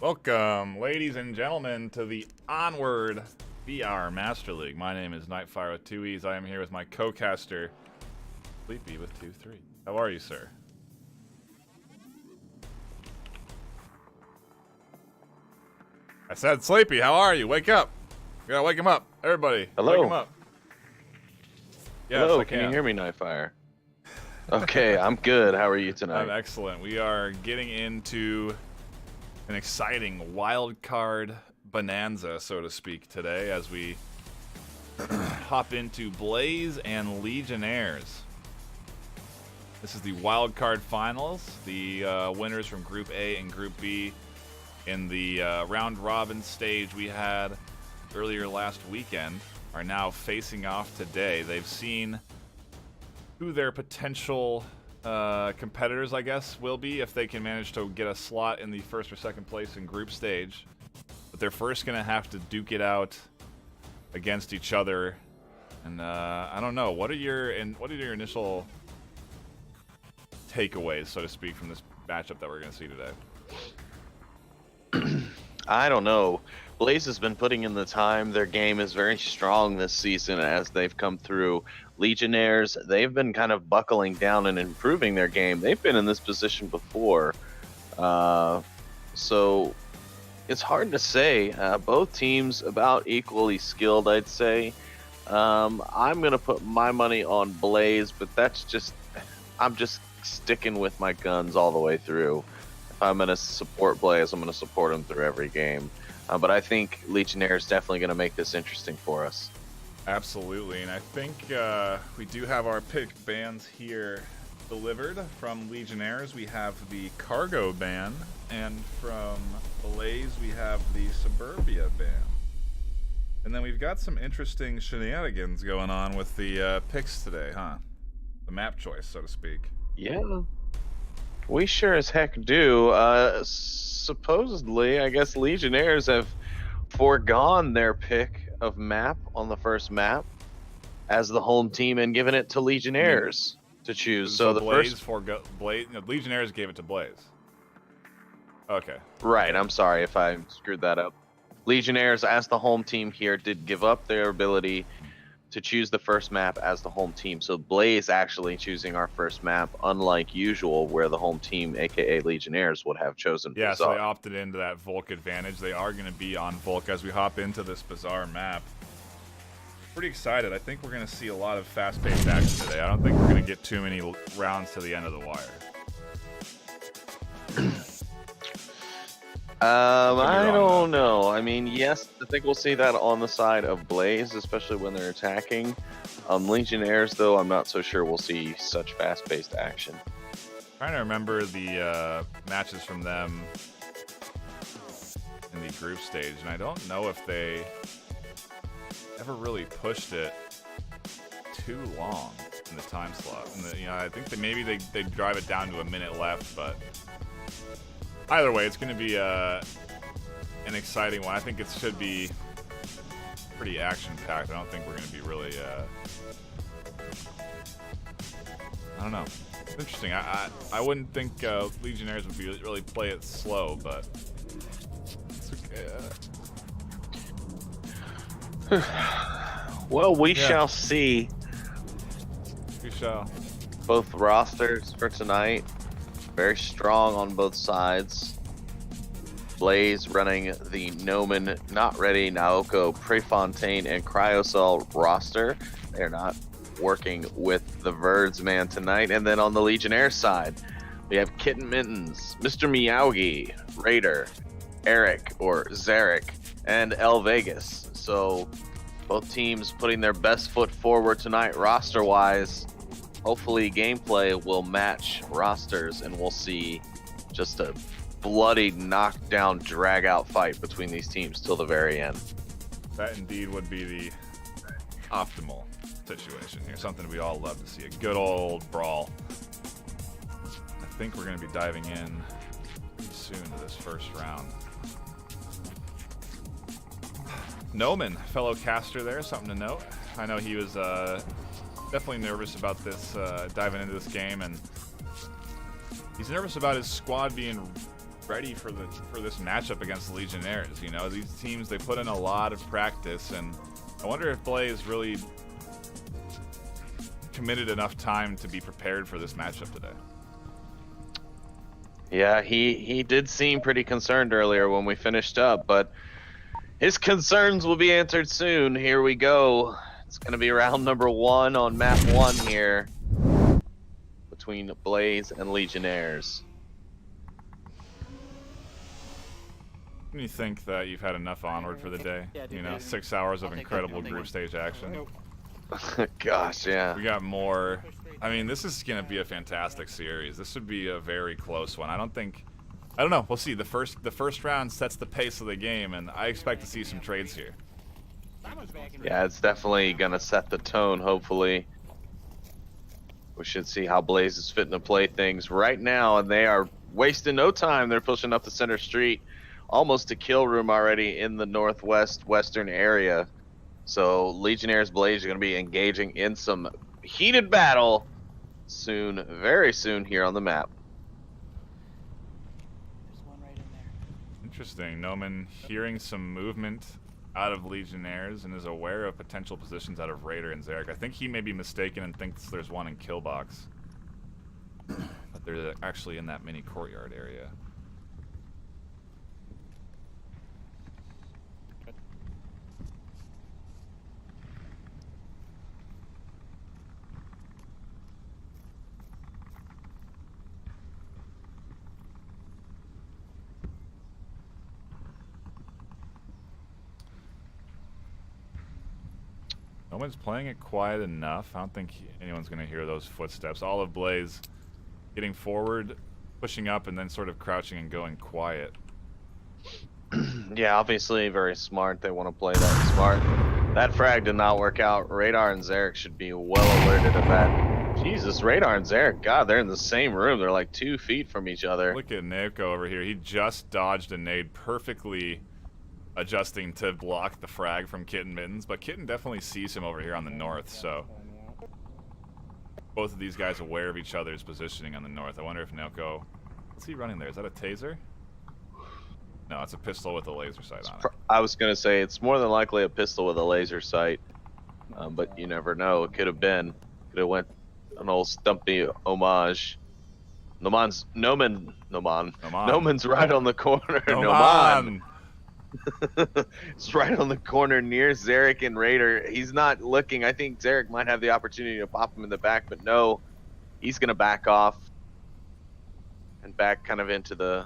Welcome, ladies and gentlemen, to the Onward VR Master League. My name is NightFiree with 2 E's. I am here with my co-caster, Sleepy with 2-3. How are you, sir? I said Sleepy, how are you? Wake up. We gotta wake him up. Everybody, Hello. wake him up. Yes, Hello, I can you hear me, NightFiree? Okay, I'm good. How are you tonight? I'm excellent. We are getting into an exciting wild card bonanza, so to speak, today as we hop into Blaze and Legionnaires. This is the wild card finals. The winners from Group A and Group B in the round robin stage we had earlier last weekend are now facing off today. They've seen who their potential competitors, I guess, will be if they can manage to get a slot in the first or second place in group stage. But they're first going to have to duke it out against each other. And I don't know, what are your initial takeaways, so to speak, from this matchup that we're going to see today? I don't know. Blaze has been putting in the time. Their game is very strong this season as they've come through. Legionnaires, they've been kind of buckling down and improving their game. They've been in this position before. So it's hard to say. Both teams about equally skilled, I'd say. I'm going to put my money on Blaze, but I'm just sticking with my guns all the way through. If I'm going to support Blaze, I'm going to support him through every game. But I think Legionnaire is definitely going to make this interesting for us. Absolutely, and I think we do have our pick bands here delivered. From Legionnaires, we have the Cargo band, and from Blaze, we have the Suburbia band. And then we've got some interesting shenanigans going on with the picks today, huh? The map choice, so to speak. Yeah, we sure as heck do. Supposedly, I guess Legionnaires have foregone their pick of map on the first map as the home team and given it to Legionnaires to choose. So the Blaze first Legionnaires gave it to Blaze. Okay. Right, I'm sorry if I screwed that up. Legionnaires, as the home team here, did give up their ability to choose the first map as the home team. So Blaze actually choosing our first map, unlike usual, where the home team, aka Legionnaires, would have chosen Yeah, Bizarre. so they opted into that Volk advantage. They are going to be on Volk as we hop into this bizarre map. Pretty excited. I think we're going to see a lot of fast-paced action today. I don't think we're going to get too many rounds to the end of the wire. I don't know. I mean, yes, I think we'll see that on the side of Blaze, especially when they're attacking. Legionnaires, though, I'm not so sure we'll see such fast-paced action. Trying to remember the matches from them in the group stage, and I don't know if they ever really pushed it too long in the time slot. And I think that maybe they drive it down to a minute left, but either way, it's going to be an exciting one. I think it should be pretty action-packed. I don't think we're going to be really I don't know. It's interesting. I wouldn't think Legionnaires would really play it slow, but it's okay. Well, we shall see. We shall. Both rosters for tonight, very strong on both sides. Blaze running the Nomen, Not Ready, Naoko, Prefontaine, and Cryosol roster. They're not working with the Verds man tonight. And then on the Legionnaire side, we have Kitten Mittens, Mr. Meowgi, Raider, Eric or Zarek, and El Vegas. So both teams putting their best foot forward tonight roster-wise. Hopefully gameplay will match rosters and we'll see just a bloody knockdown drag-out fight between these teams till the very end. That indeed would be the optimal situation here. Something we all love to see. A good old brawl. I think we're going to be diving in pretty soon to this first round. Noman, fellow caster there, something to note. I know he was definitely nervous about this, diving into this game, and he's nervous about his squad being ready for this matchup against the Legionnaires. You know, these teams, they put in a lot of practice, and I wonder if Blaze really committed enough time to be prepared for this matchup today. Yeah, he did seem pretty concerned earlier when we finished up, but his concerns will be answered soon. Here we go. It's going to be round number 1 on map 1 here between Blaze and Legionnaires. When you think that you've had enough Onward for the day, you know, 6 hours of incredible group stage action. Gosh, yeah. We got more. I mean, this is going to be a fantastic series. This would be a very close one. I don't know. We'll see. The first round sets the pace of the game, and I expect to see some trades here. Yeah, it's definitely going to set the tone, hopefully. We should see how Blaze is fitting to play things right now, and they are wasting no time. They're pushing up the center street, almost to kill room already in the western area. So Legionnaires Blaze are going to be engaging in some heated battle soon, very soon here on the map. There's one right in there. Interesting. Noman hearing some movement out of Legionnaires and is aware of potential positions out of Raider and Zarek. I think he may be mistaken and thinks there's one in Killbox. But they're actually in that mini courtyard area. No one's playing it quiet enough. I don't think anyone's going to hear those footsteps. All of Blaze getting forward, pushing up, and then sort of crouching and going quiet. Yeah, obviously very smart. They want to play that smart. That frag did not work out. Radar and Zarek should be well alerted of that. Jesus, Radar and Zarek, God, they're in the same room. They're like 2 feet from each other. Look at Naoko over here. He just dodged a nade, perfectly adjusting to block the frag from Kitten Mittens, but Kitten definitely sees him over here on the north, so both of these guys aware of each other's positioning on the north. I wonder if Naoko, what's he running there? Is that a taser? No, it's a pistol with a laser sight on it. I was going to say it's more than likely a pistol with a laser sight, but you never know. It could have been. Could have went an old Stumpy homage. Noman's right on the corner. Noman. It's right on the corner near Zarek and Raider. He's not looking. I think Zarek might have the opportunity to pop him in the back, but no, he's going to back off and back kind of into the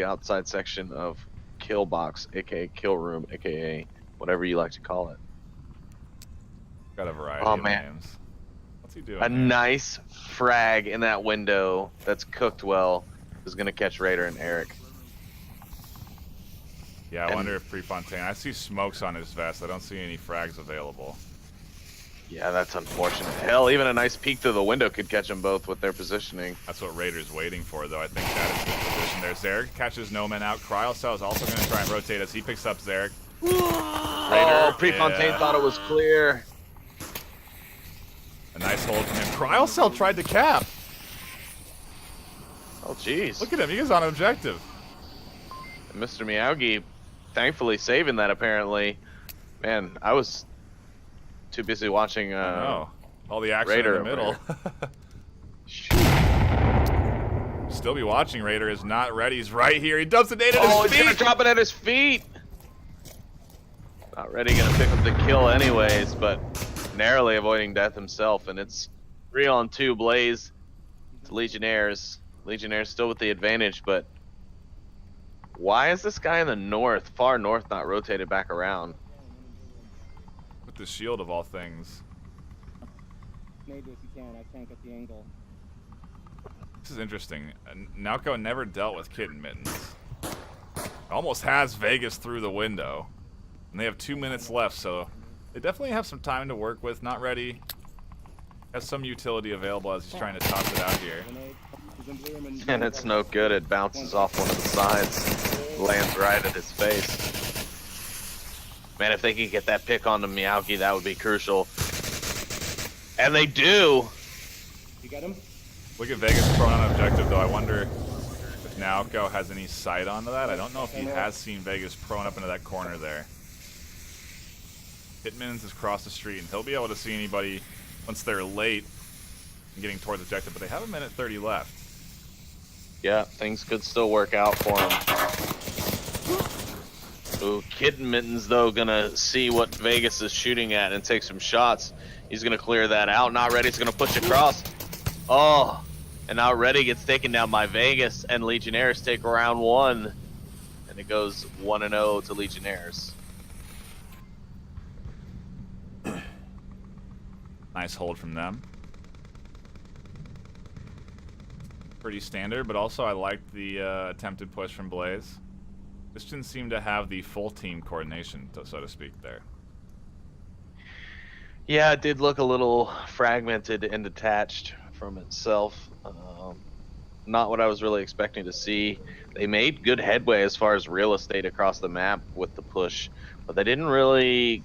outside section of kill box, aka kill room, aka whatever you like to call it. Got a variety of names. What's he doing? A nice frag in that window that's cooked well is going to catch Raider and Eric. Yeah, I wonder if Prefontaine. I see smokes on his vest. I don't see any frags available. Yeah, that's unfortunate. Hell, even a nice peek through the window could catch them both with their positioning. That's what Raider's waiting for, though. I think that is the position there. Zarek catches Noman out. Cryocell is also going to try and rotate as he picks up Zarek. Raider, Prefontaine thought it was clear. A nice hold from him. Cryocell tried to cap. Oh, jeez. Look at him. He is on objective. And Mr. Miyagi thankfully saving that, apparently. Man, I was too busy watching all the action Raider in the middle. Still be watching. Raider is not ready. He's right here. He dumps the nade at his feet. He's gonna drop it at his feet. Not ready, gonna pick up the kill anyways, but narrowly avoiding death himself. And it's 3-on-2 Blaze to Legionnaires. Legionnaires still with the advantage, but why is this guy in the north, far north, not rotated back around? With the shield of all things. Maybe if you can, I can't get the angle. This is interesting. Naoko never dealt with Kitten Mittens. Almost has Vegas through the window. And they have 2 minutes left, so they definitely have some time to work with. Not ready. Has some utility available as he's trying to toss it out here. And it's no good. It bounces off one of the sides. Lands right at his face. Man, if they could get that pick onto Miyagi, that would be crucial. And they do. You got him? Look at Vegas thrown on objective, though. I wonder if if Naoko has any sight onto that. I don't know if he has seen Vegas prone up into that corner there. Hitmans has crossed the street, and he'll be able to see anybody once they're late and getting towards objective, but they have 1:30 left. Yeah, things could still work out for him. Ooh, Kitten Mittens, though, gonna see what Vegas is shooting at and take some shots. He's gonna clear that out. Not Ready, he's gonna push across. Oh, and Not Ready gets taken down by Vegas, and Legionnaires take round 1. And it goes 1-0 to Legionnaires. Nice hold from them. Pretty standard, but also I liked the attempted push from Blaze. This didn't seem to have the full team coordination, so to speak, there. Yeah, it did look a little fragmented and detached from itself. Not what I was really expecting to see. They made good headway as far as real estate across the map with the push, but they didn't really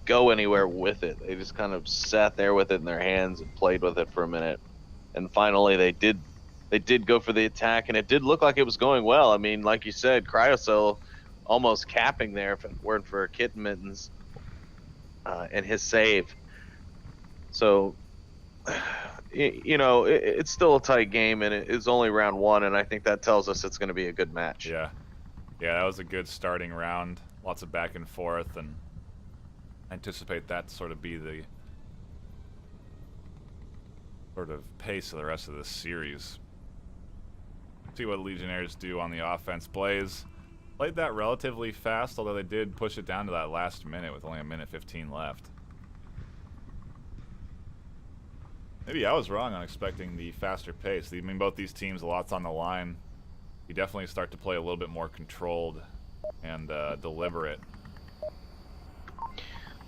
go anywhere with it. They just kind of sat there with it in their hands and played with it for a minute. And finally they did go for the attack, and it did look like it was going well. I mean, like you said, Cryocell almost capping there if it weren't for Kitten Mittens and his save. So, you know, it's still a tight game, and it's only round 1, and I think that tells us it's going to be a good match. Yeah, that was a good starting round. Lots of back and forth, and I anticipate that to sort of be the sort of pace of the rest of this series. See what Legionnaires do on the offense. Blaze played that relatively fast, although they did push it down to that last minute with only 1:15 left. Maybe I was wrong on expecting the faster pace. I mean, both these teams, a lot's on the line. You definitely start to play a little bit more controlled and deliberate.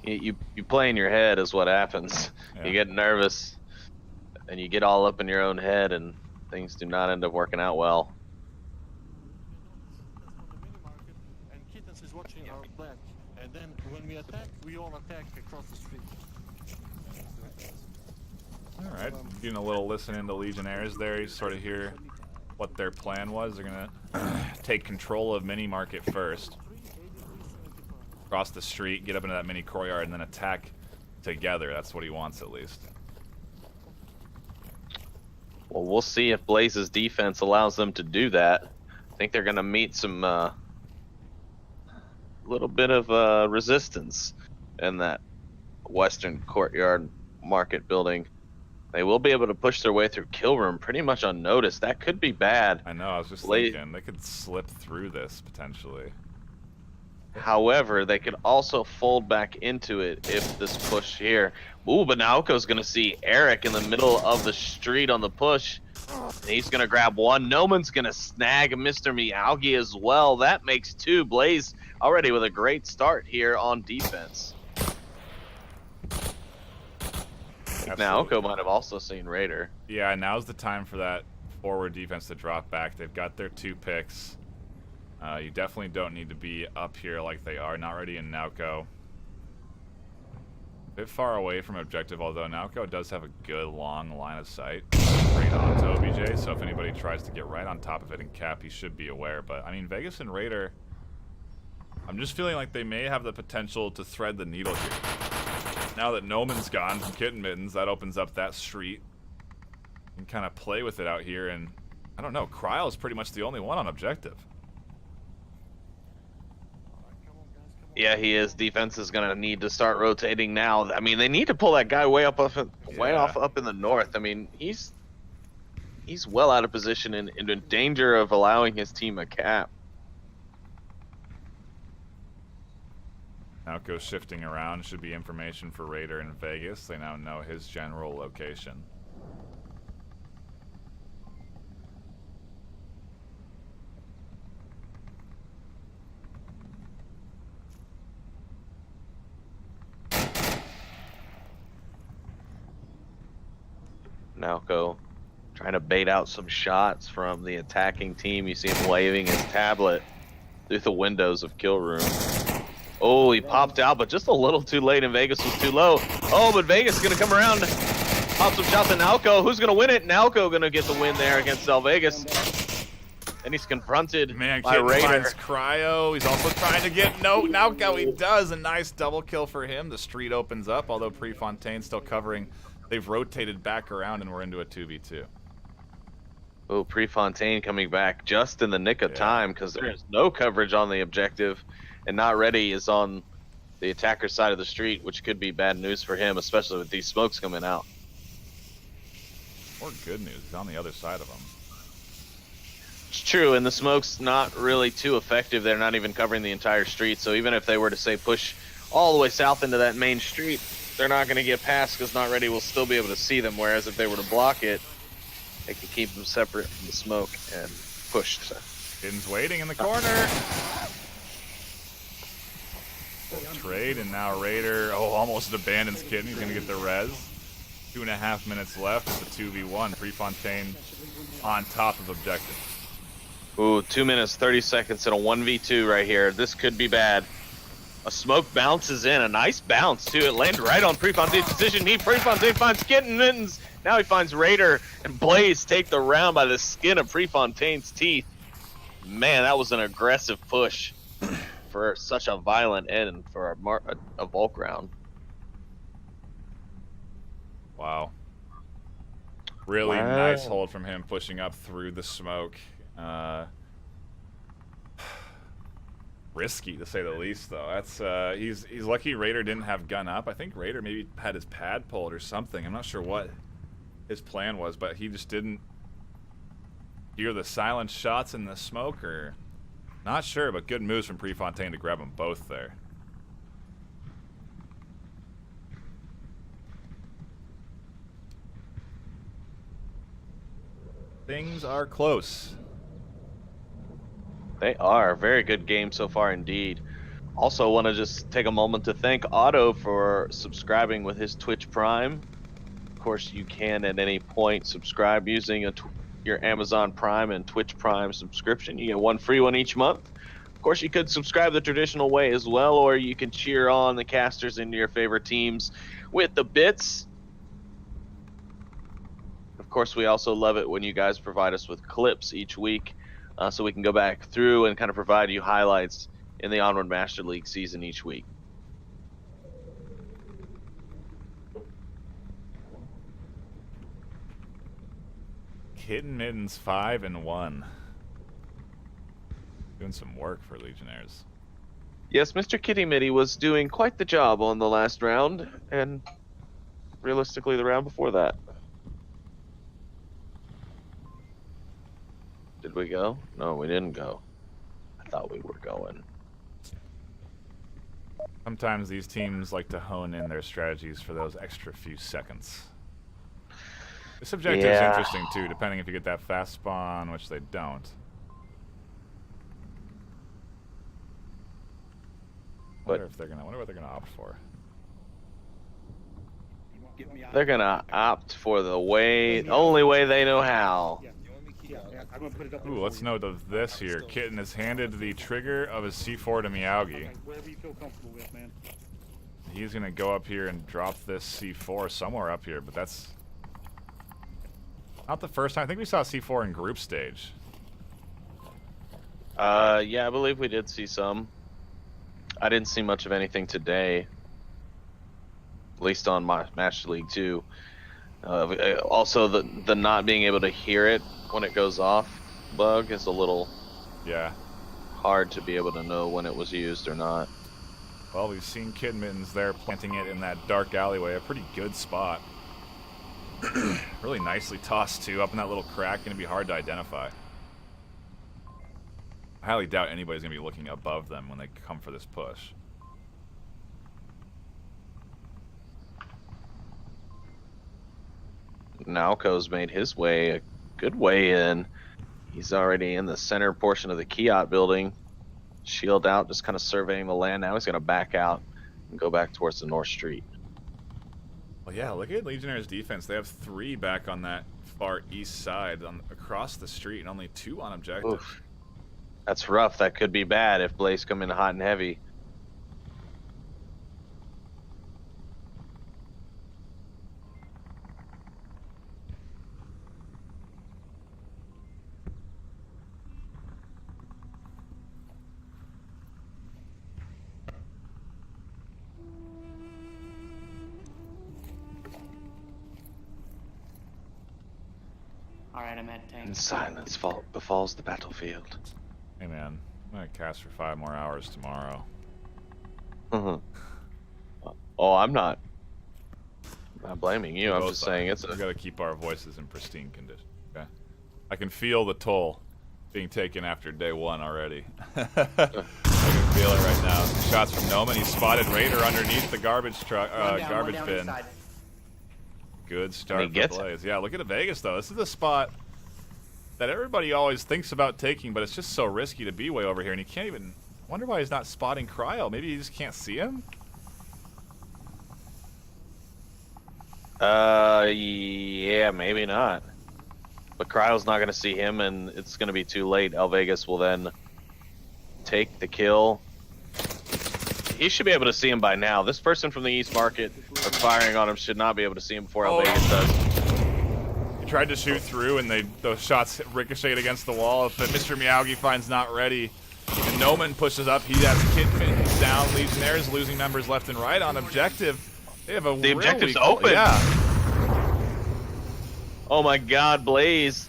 You play in your head is what happens. Yeah. You get nervous, and you get all up in your own head, and things do not end up working out well. And Kittens is watching our back, and then when we attack, we all attack across the street. All right, getting a little listen into Legionnaires there. You sort of hear what their plan was. They're gonna take control of Mini Market first, cross the street, get up into that mini courtyard, and then attack together. That's what he wants, at least. Well, we'll see if Blaze's defense allows them to do that. I think they're going to meet some little bit of resistance in that western courtyard market building. They will be able to push their way through kill room pretty much unnoticed. That could be bad. I know, I was just thinking they could slip through this potentially. However, they could also fold back into it if this push here. Ooh, but Naoko's going to see Eric in the middle of the street on the push. And he's going to grab one. Noman's going to snag Mr. Miyagi as well. That makes 2. Blaze already with a great start here on defense. Naoko might have also seen Raider. Yeah, now's the time for that forward defense to drop back. They've got their 2 picks. You definitely don't need to be up here like they are. Not Ready and Naoko. A bit far away from objective, although Naoko does have a good long line of sight. Right onto OBJ, so if anybody tries to get right on top of it and cap, he should be aware. But, I mean, Vegas and Raider, I'm just feeling like they may have the potential to thread the needle here. Now that Noman's gone from Kitten Mittens, that opens up that street. You can kind of play with it out here, and I don't know, Cryo is pretty much the only one on objective. Yeah, he is. Defense is going to need to start rotating now. I mean, they need to pull that guy way off up in the north. I mean, he's well out of position and in danger of allowing his team a cap. Now it goes shifting around. Should be information for Raider in Vegas. They now know his general location. Naoko trying to bait out some shots from the attacking team. You see him waving his tablet through the windows of kill room. Oh, he popped out, but just a little too late, and Vegas was too low. Oh, but Vegas is going to come around, pop some shots at Naoko. Who's going to win it? Naoko going to get the win there against Vegas. Then he's confronted Man, by Kitten Raider. finds Cryo. He's also trying to get knockout. He does. A nice double kill for him. The street opens up, although Prefontaine still covering. They've rotated back around, and we're into a 2v2. Oh, Prefontaine coming back just in the nick of Yeah. time because there is no coverage on the objective, and Not Ready is on the attacker's side of the street, which could be bad news for him, especially with these smokes coming out. Or good news. He's on the other side of him. It's true, and the smoke's not really too effective. They're not even covering the entire street, so even if they were to, say, push all the way south into that main street, they're not going to get past because Not Ready will still be able to see them, whereas if they were to block it, they can keep them separate from the smoke and push. Kitten's waiting in the corner. Trade, and now Raider, almost abandons Kitten. He's going to get the res. 2.5 minutes left. It's a 2v1. Prefontaine on top of objective. Ooh, 2 minutes, 30 seconds and a 1v2 right here. This could be bad. A smoke bounces in. A nice bounce, too. It landed right on Prefontaine's position. Prefontaine finds Kitten Mittens. Now he finds Raider, and Blaze take the round by the skin of Prefontaine's teeth. Man, that was an aggressive push for such a violent end for a Volk round. Wow. Really Wow. nice hold from him, pushing up through the smoke. Risky, to say the least, though. That's he's lucky Raider didn't have gun up. I think Raider maybe had his pad pulled or something. I'm not sure what his plan was, but he just didn't hear the silent shots in the smoke, or not sure, but good moves from Prefontaine to grab them both there. Things are close. They are. Very good game so far indeed. Also want to just take a moment to thank Otto for subscribing with his Twitch Prime. Of course, you can at any point subscribe using your Amazon Prime and Twitch Prime subscription. You get one free one each month. Of course, you could subscribe the traditional way as well, or you can cheer on the casters into your favorite teams with the bits. Of course, we also love it when you guys provide us with clips each week, so we can go back through and kind of provide you highlights in the Onward Master League season each week. Kitten Mittens 5-1. Doing some work for Legionnaires. Yes, Mr. Kitty Mitty was doing quite the job on the last round, and realistically the round before that. Did we go? No, we didn't go. I thought we were going. Sometimes these teams like to hone in their strategies for those extra few seconds. This objective is interesting too, depending if you get that fast spawn, which they don't. Wonder if they're gonna. Wonder what they're gonna opt for. They're gonna opt for the only way they know how. I'm gonna put it up. Ooh, let's note of this here. Kitten has handed the trigger of his C4 to Miyagi. Wherever you feel comfortable with, man. He's gonna go up here and drop this C4 somewhere up here, but that's not the first time. I think we saw C4 in group stage. Yeah, I believe we did see some. I didn't see much of anything today, at least on my Master League 2. Also, the not being able to hear it when it goes off bug is a little hard to be able to know when it was used or not. Well, we've seen Kid Mittens there planting it in that dark alleyway, a pretty good spot. Really nicely tossed too, up in that little crack, gonna be hard to identify. I highly doubt anybody's gonna be looking above them when they come for this push. Naoko's made his way a good way in. He's already in the center portion of the Kiot building. Shield out, just kind of surveying the land. Now he's going to back out and go back towards the North Street. Well, yeah, look at Legionnaires' defense. They have 3 back on that far east side across the street and only 2 on objective. Oof. That's rough. That could be bad if Blaze come in hot and heavy. Alright, I'm at tank. And silence befalls the battlefield. Hey man, I'm gonna cast for 5 more hours tomorrow. Oh, I'm not blaming you. I'm Both just saying it's we a. gotta keep our voices in pristine condition. Okay. I can feel the toll being taken after day 1 already. I can feel it right now. Shots from Noman. He spotted Raider underneath the garbage truck, garbage bin. Good start for Blaze. Yeah, look at Vegas though. This is a spot that everybody always thinks about taking, but it's just so risky to be way over here, and you can't even. Wonder why he's not spotting Cryo. Maybe you just can't see him. Yeah, maybe not. But Cryo's not going to see him, and it's going to be too late. El Vegas will then take the kill. He should be able to see him by now. This person from the East Market or firing on him should not be able to see him before El Vegas does. He tried to shoot through, and those shots ricocheted against the wall. But Mr. Miyagi finds not ready. And Noman pushes up. He has Kitfin down. Legionnaires losing members left and right on objective. They have the objective's open. Yeah. Oh my God, Blaze!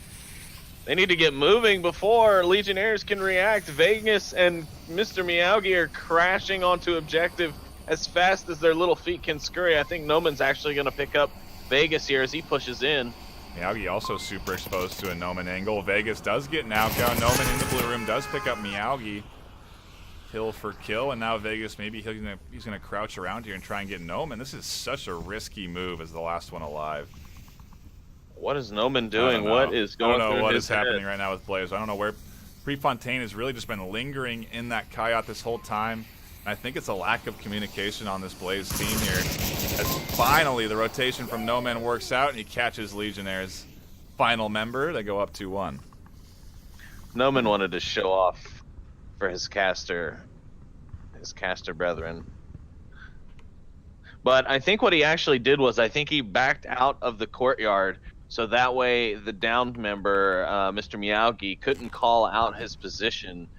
They need to get moving before Legionnaires can react. Vegas and Mr. Miyagi are crashing onto objective as fast as their little feet can scurry. I think Noman's actually going to pick up Vegas here as he pushes in. Miyagi also super exposed to a Noman angle. Vegas does get an outgo. Noman in the blue room does pick up Miyagi. Kill for kill, and now Vegas, maybe he's gonna crouch around here and try and get Noman. This is such a risky move as the last one alive. What is Noman doing? What is going through his head? I don't know what is happening right now with Blaze. I don't know where. Prefontaine has really just been lingering in that Kayat this whole time. And I think it's a lack of communication on this Blaze team here. As finally the rotation from Noman works out and he catches Legionnaire's final member. They go up 2-1. Noman wanted to show off for his caster brethren. But I think what he actually did was I think he backed out of the courtyard so that way the downed member, Mr. Miyagi, couldn't call out his position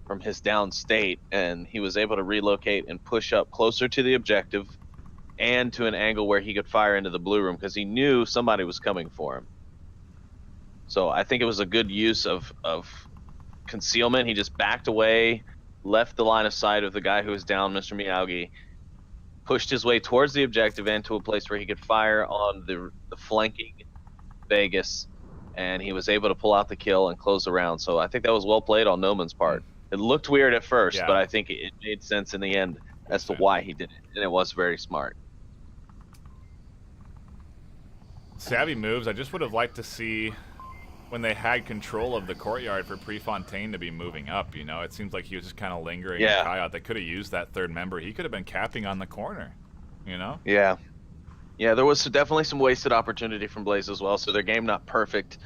from his down state, and he was able to relocate and push up closer to the objective and to an angle where he could fire into the blue room because he knew somebody was coming for him. So I think it was a good use of concealment. He just backed away, left the line of sight of the guy who was down, Mr. Miyagi, pushed his way towards the objective and to a place where he could fire on the flanking Vegas, and he was able to pull out the kill and close the round. So I think that was well played on Noman's part. It looked weird at first, but I think it made sense in the end as to why he did it, and it was very smart. Savvy moves. I just would have liked to see when they had control of the courtyard for Prefontaine to be moving up, you know? It seems like he was just kind of lingering in Kayat. They could have used that third member. He could have been capping on the corner, you know? Yeah. Yeah, there was definitely some wasted opportunity from Blaze as well, so their game not perfect.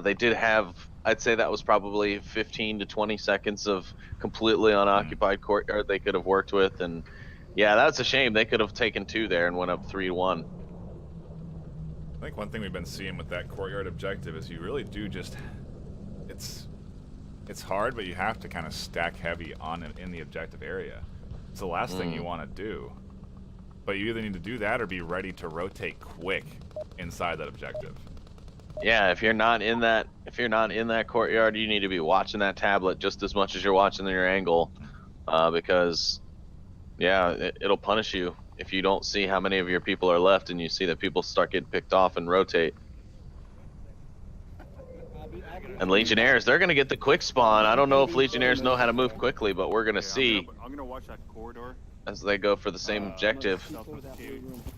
They did have, I'd say that was probably 15 to 20 seconds of completely unoccupied courtyard they could have worked with, and yeah, that's a shame. They could have taken 2 there and went up 3-1. I think one thing we've been seeing with that courtyard objective is you really do just, it's hard, but you have to kind of stack heavy on it in the objective area. It's the last thing you want to do. But you either need to do that or be ready to rotate quick inside that objective. Yeah, if you're not in that courtyard, you need to be watching that tablet just as much as you're watching your angle, because yeah, it'll punish you if you don't see how many of your people are left and you see that people start getting picked off and rotate. And Legionnaires, they're going to get the quick spawn. I don't know if Legionnaires know how to move quickly, but we're going to see I'm gonna watch that corridor as they go for the same objective. With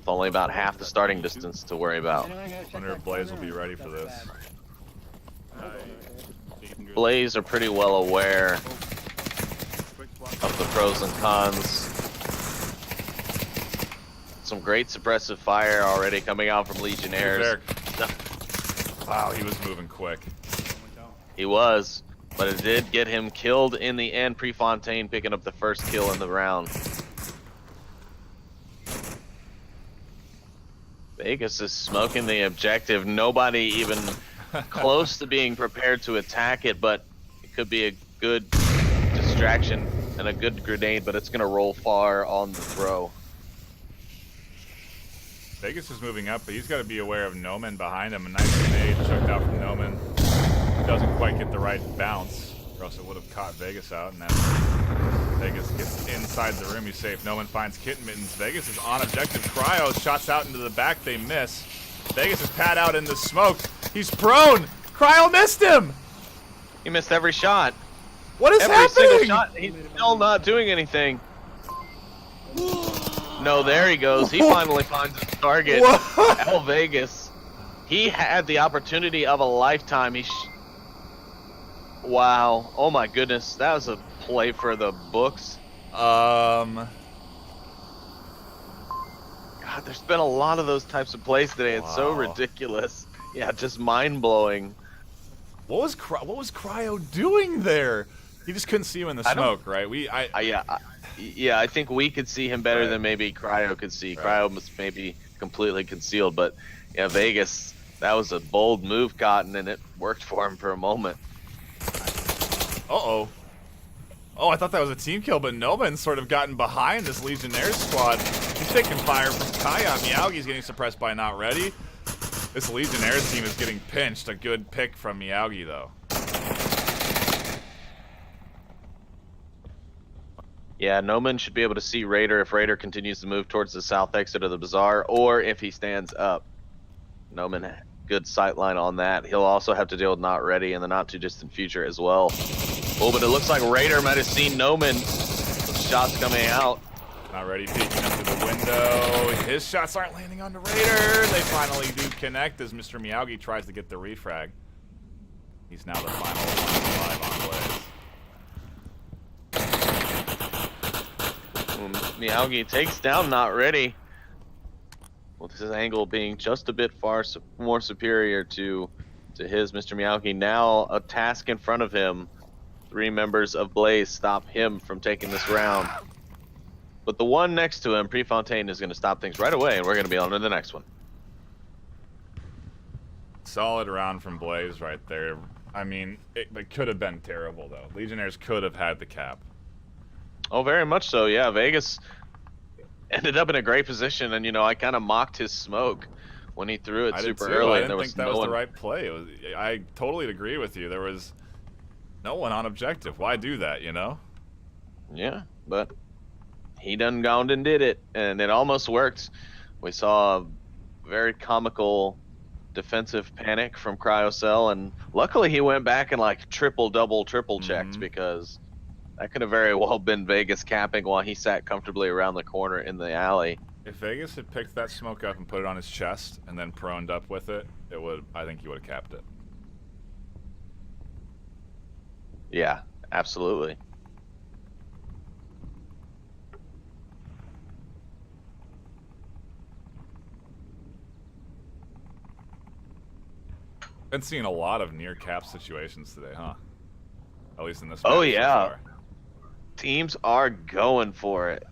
only about half the starting distance to worry about. Wonder if Blaze will be ready for this. Blaze are pretty well aware of the pros and cons. Some great suppressive fire already coming out from Legionnaires. Wow, he was moving quick. He was, but it did get him killed in the end. Prefontaine picking up the first kill in the round. Vegas is smoking the objective. Nobody even close to being prepared to attack it, but it could be a good distraction and a good grenade, but it's going to roll far on the throw. Vegas is moving up, but he's got to be aware of Noman behind him. A nice grenade chucked out from Noman. Doesn't quite get the right bounce, or else it would have caught Vegas out. And then Vegas gets inside the room. He's safe. Noman finds Kitten Mittens. Vegas is on objective. Cryo shots out into the back. They miss. Vegas is pad out in the smoke. He's prone. Cryo missed him. He missed every shot. What is Every happening? single shot. He's still not doing anything. No, there he goes. He finally finds his target. El Vegas. He had the opportunity of a lifetime. Wow. Oh my goodness. That was a play for the books. Um. God, there's been a lot of those types of plays today. It's so Wow. ridiculous. Yeah, just mind blowing. What was Cryo doing there? He just couldn't see him in the I don't- smoke, right? Yeah, I think we could see him better Right. than maybe Cryo could see. Right. Cryo was maybe completely concealed, but yeah, Vegas, that was a bold move, Cotton, and it worked for him for a moment. Uh-oh. Oh, I thought that was a team kill, but Noman's sort of gotten behind this Legionnaires squad. He's taking fire from Kaya. Miyagi's getting suppressed by Not Ready. This Legionnaires team is getting pinched. A good pick from Miyagi, though. Yeah, Noman should be able to see Raider if Raider continues to move towards the south exit of the bazaar, or if he stands up. Noman, good sight line on that. He'll also have to deal with Not Ready in the not too distant future as well. Oh, but it looks like Raider might have seen Noman. Some shots coming out. Not Ready peeking up through the window. His shots aren't landing on the Raider. They finally do connect as Mr. Miyagi tries to get the refrag. He's now the final one alive on Blaze. Miyagi takes down Not Ready. With his angle being just a bit more superior to his, Mr. Miyagi. Now a task in front of him. 3 members of Blaze stop him from taking this round. But the one next to him, Prefontaine, is going to stop things right away, and we're going to be on to the next one. Solid round from Blaze right there. I mean, it could have been terrible, though. Legionnaires could have had the cap. Oh, very much so, yeah. Vegas ended up in a great position, and, you know, I kind of mocked his smoke when he threw it I super did too. early. I and there didn't think that no was one... the right play. I totally agree with you. There was no one on objective. Why do that, you know? Yeah, but he done gone and did it, and it almost worked. We saw a very comical defensive panic from Cryocell, and luckily he went back and like triple checked, because that could have very well been Vegas capping while he sat comfortably around the corner in the alley. If Vegas had picked that smoke up and put it on his chest and then proned up with it, I think he would have capped it. Yeah, absolutely. Been seeing a lot of near cap situations today, huh? At least in this Oh, match so yeah. far. Teams are going for it.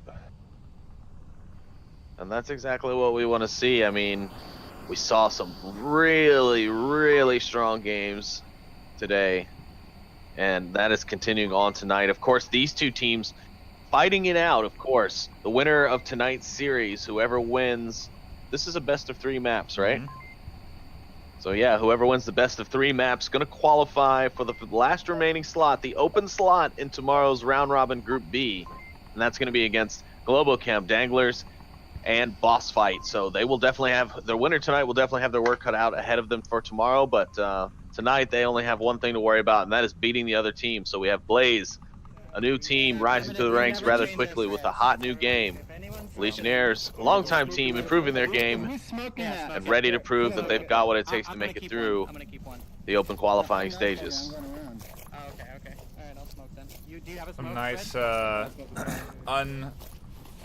And that's exactly what we want to see. I mean, we saw some really, really strong games today. And that is continuing on tonight. Of course, these two teams fighting it out, of course. The winner of tonight's series, whoever wins, this is a best of 3 maps, right? Mhm. So yeah, whoever wins the best of 3 maps going to qualify for the last remaining slot, the open slot in tomorrow's round robin Group B. And that's going to be against Global Camp, Danglers, and Boss Fight. So they will definitely have, their winner tonight will definitely have their work cut out ahead of them for tomorrow. But tonight they only have one thing to worry about, and that is beating the other team. So we have Blaze, a new team rising to the ranks rather quickly with a hot new game. Legionnaires, a longtime team, improving their game and ready to prove that they've got what it takes to make it through I'm gonna keep one. the open qualifying stages. Oh, okay, okay. Alright, I'll smoke then. Do you have a smoke? Some nice, Fred?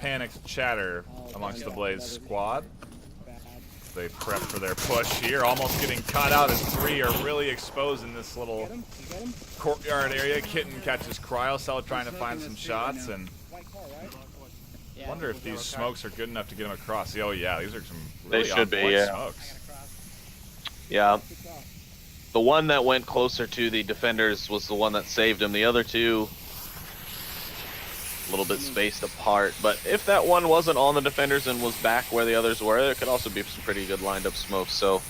unpanicked chatter amongst the Blaze squad. They prep for their push here, almost getting caught out as 3 are really exposed in this little courtyard area. Kitten catches Cryocell trying to find some shots, and Yeah. wonder if these smokes are good enough to get him across. Oh yeah, these are some They really should on be, point yeah. smokes. Yeah. The one that went closer to the defenders was the one that saved him. The other two a little bit spaced apart. But if that one wasn't on the defenders and was back where the others were, there could also be some pretty good lined up smoke. So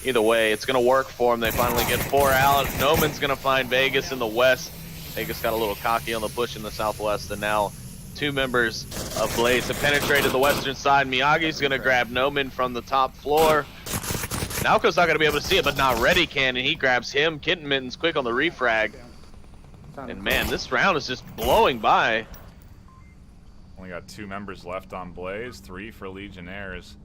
either way, it's going to work for them. They finally get 4 out. Noman's going to find Vegas in the west. Vegas got a little cocky on the push in the southwest, and now 2 members of Blaze have penetrated the western side. Miyagi's going to grab Noman from the top floor. Naoko's not going to be able to see it, but Not Ready can, and he grabs him. Kitten Mittens quick on the refrag. And man, this round is just blowing by. Only got 2 members left on Blaze, 3 for Legionnaires.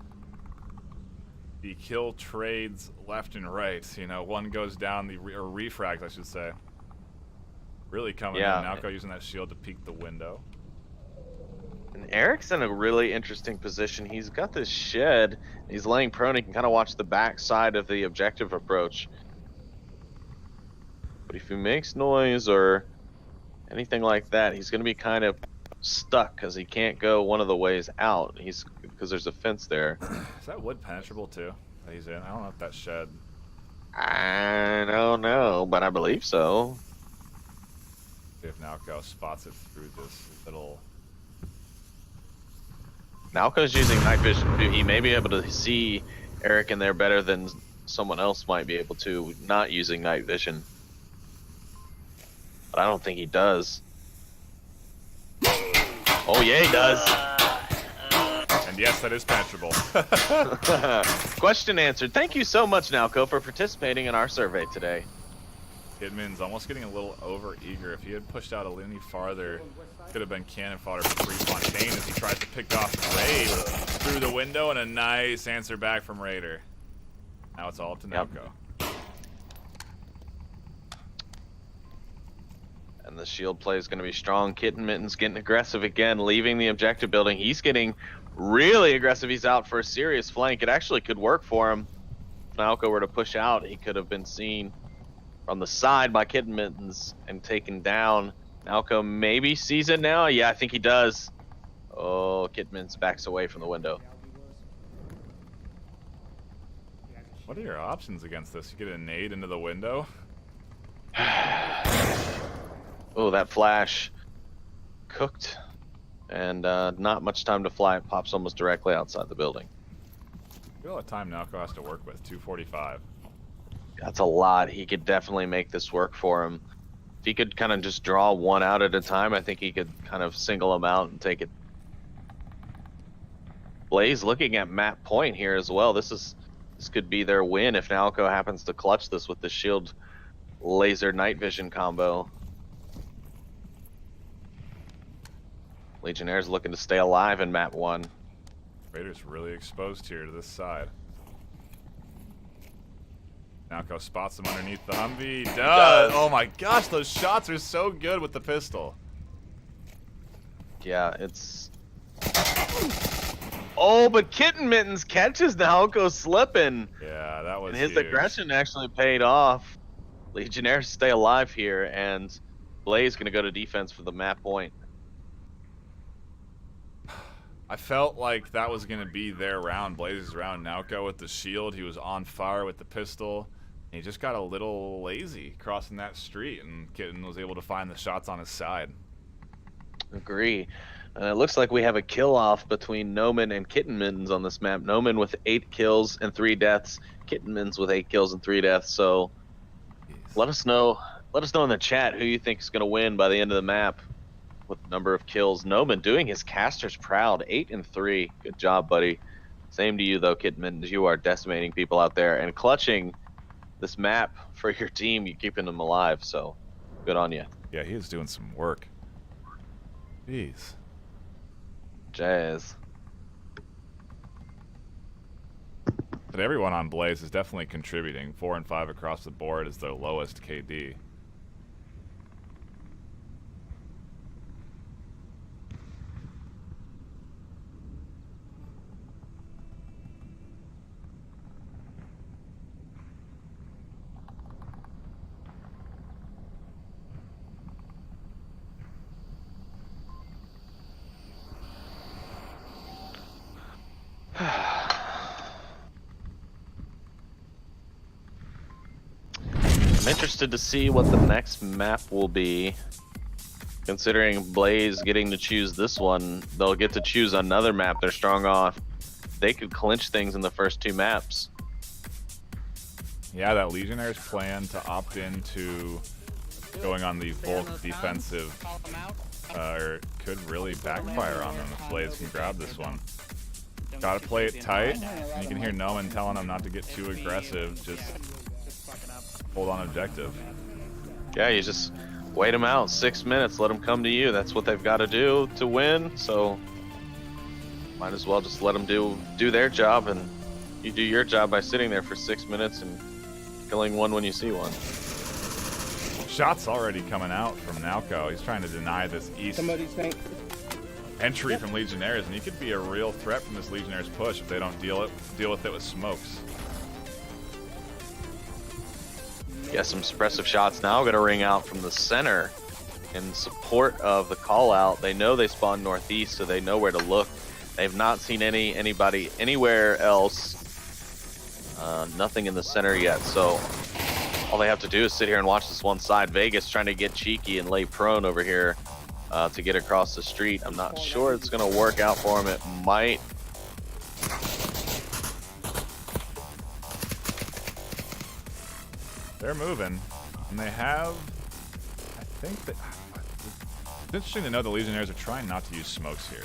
The kill trades left and right. You know, one goes down, or refrags, I should say. Really coming in. Naoko using that shield to peek the window. And Eric's in a really interesting position. He's got this shed. He's laying prone. He can kind of watch the back side of the objective approach. But if he makes noise or anything like that, he's going to be kind of stuck because he can't go one of the ways out. Because there's a fence there. Is that wood penetrable too that he's in? I don't know if that shed. I don't know, but I believe so. See if Naoko spots it through this little. Naoko's using night vision too. He may be able to see Eric in there better than someone else might be able to, not using night vision. But I don't think he does. Oh yeah, he does. And yes, that is penetrable. Question answered. Thank you so much, Naoko, for participating in our survey today. Kidman's almost getting a little over-eager. If he had pushed out a little farther, could have been cannon fodder for Prefontaine as he tries to pick off Raid through the window, and a nice answer back from Raider. Now it's all up to Naoko. And the shield play is going to be strong. Kitten Mittens getting aggressive again, leaving the objective building. He's getting really aggressive. He's out for a serious flank. It actually could work for him. If Naoko were to push out, he could have been seen from the side by Kitten Mittens and taken down. Naoko maybe sees it now. Yeah, I think he does. Oh, Kitten Mittens backs away from the window. What are your options against this? You get a nade into the window? Oh, that flash cooked. And not much time to fly. It pops almost directly outside the building. Look at all the time Naoko has to work with. 245. That's a lot. He could definitely make this work for him. If he could kind of just draw one out at a time, I think he could kind of single him out and take it. Blaze looking at map point here as well. This could be their win if Naoko happens to clutch this with the shield laser night vision combo. Legionnaires looking to stay alive in map 1. Raider's really exposed here to this side. Naoko spots him underneath the Humvee. He does! Oh my gosh, those shots are so good with the pistol. Yeah, it's... Oh, but Kitten Mittens catches Naoko slipping. Yeah, that was And his huge. aggression actually paid off. Legionnaires stay alive here, and Blaze gonna go to defense for the map point. I felt like that was going to be their round, Blaze's round. Naoko with the shield, he was on fire with the pistol. And he just got a little lazy crossing that street, and Kitten was able to find the shots on his side. Agree. It looks like we have a kill-off between Noman and Kitten Mittens on this map. Noman with 8 kills and 3 deaths. Kitten Mittens with 8 kills and 3 deaths. So let us know in the chat who you think is going to win by the end of the map with the number of kills. Noman doing his casters proud. 8 and 3. Good job, buddy. Same to you, though, Kitten Mittens. You are decimating people out there and clutching this map for your team. You're keeping them alive, so good on you. Yeah, he is doing some work. Jeez. Jazz. But everyone on Blaze is definitely contributing. 4 and 5 across the board is their lowest KD. I'm interested to see what the next map will be. Considering Blaze getting to choose this one, they'll get to choose another map they're strong off. They could clinch things in the first 2 maps. Yeah, that Legionnaire's plan to opt into going on the bulk defensive could really backfire on them if Blaze can grab this one. Gotta play it tight, and you can hear Noman telling them not to get too aggressive, just hold on objective. Yeah, you just wait them out 6 minutes, let them come to you. That's what they've got to do to win, so might as well just let them do their job, and you do your job by sitting there for 6 minutes and killing one when you see one. Shots already coming out from Nalco. He's trying to deny this east entry from Legionnaires, and he could be a real threat from this Legionnaires push if they don't deal with it with smokes. Yeah, some suppressive shots now going to ring out from the center in support of the call out. They know they spawn northeast, so they know where to look. They've not seen anybody anywhere else. Nothing in the center yet, so all they have to do is sit here and watch this one side. Vegas trying to get cheeky and lay prone over here to get across the street. I'm not sure it's going to work out for him. It might. They're moving, and they have, I think that, it's interesting to know the Legionnaires are trying not to use smokes here.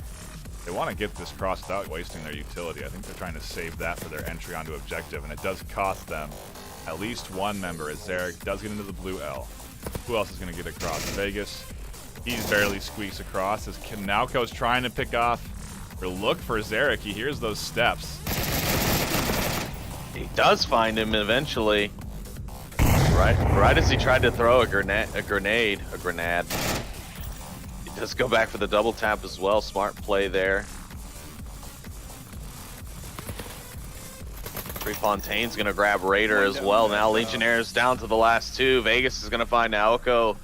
They want to get this crossed out, wasting their utility. I think they're trying to save that for their entry onto objective, and it does cost them at least one member, as Zarek does get into the blue L. Who else is going to get across? Vegas, he's barely squeaks across, as Nalco's trying to pick off, or look for Zarek. He hears those steps. He does find him eventually. Right as he tried to throw a grenade. He does go back for the double tap as well. Smart play there. Prefontaine's gonna grab Raider as well. Now Legionnaires down to the last 2. Vegas is gonna find Naoko,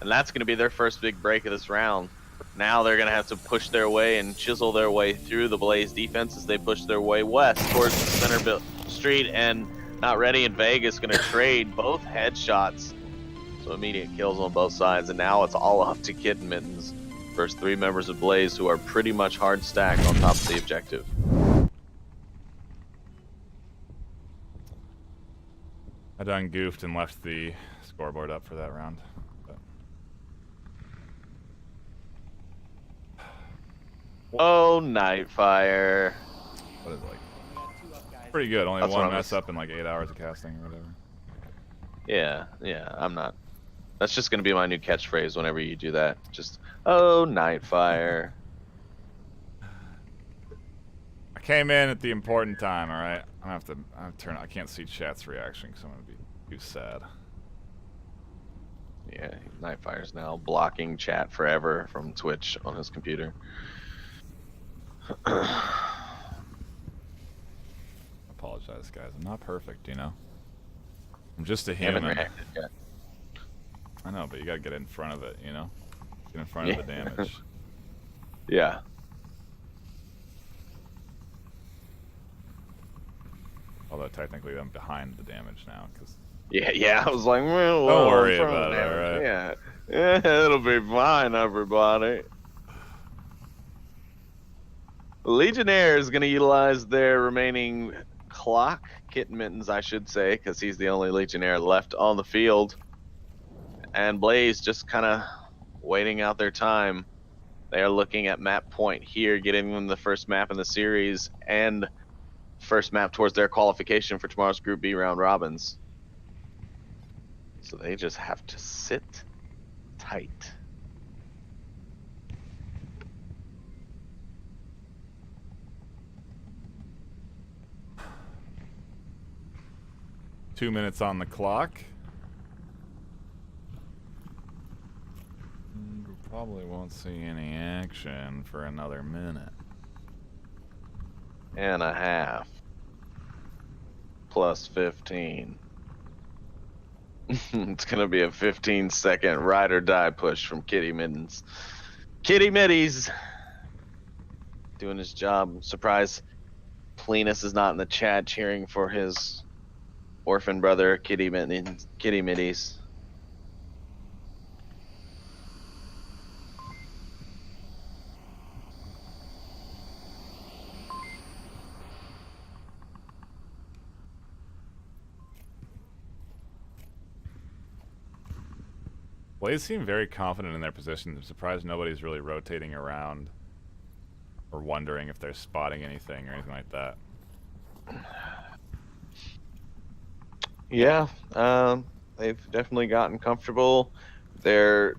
and that's gonna be their first big break of this round. Now they're gonna have to push their way and chisel their way through the Blaze defense as they push their way west towards the center street, and Not Ready and Vegas gonna trade both headshots. So immediate kills on both sides, and now it's all up to Kitten Mittens. First 3 members of Blaze who are pretty much hard stacked on top of the objective. I done goofed and left the scoreboard up for that round. But. Oh, NightFiree. What is it like? Pretty good. Only one mess up in like 8 hours of casting or whatever. Yeah, I'm not. That's just gonna be my new catchphrase whenever you do that. Just, oh, NightFiree. I came in at the important time, alright? I have to turn. I can't see chat's reaction because I'm gonna be too sad. Yeah, NightFire's now blocking chat forever from Twitch on his computer. Apologize, guys. I'm not perfect, you know. I'm just a human. Haven't reacted yet. I know, but you gotta get in front of it, you know. Get in front of the damage. Yeah. Although technically I'm behind the damage now, because. Yeah. I was like, well, don't worry about it, alright? Yeah, it'll be fine, everybody. Legionnaire is going to utilize their remaining clock, Kitten Mittens, I should say, because he's the only Legionnaire left on the field. And Blaze just kind of waiting out their time. They are looking at map point here, getting them the first map in the series and first map towards their qualification for tomorrow's Group B round robins. So they just have to sit tight. Two minutes on the clock. And we probably won't see any action for another minute. And a half. Plus 15. It's gonna be a 15-second ride or die push from Kitty Mittens. Kitty Middies doing his job. I'm surprised Plenus is not in the chat cheering for his orphan brother, Kitty Middies. Blaze seem very confident in their position. I'm surprised nobody's really rotating around or wondering if they're spotting anything or anything like that. Yeah, they've definitely gotten comfortable. Their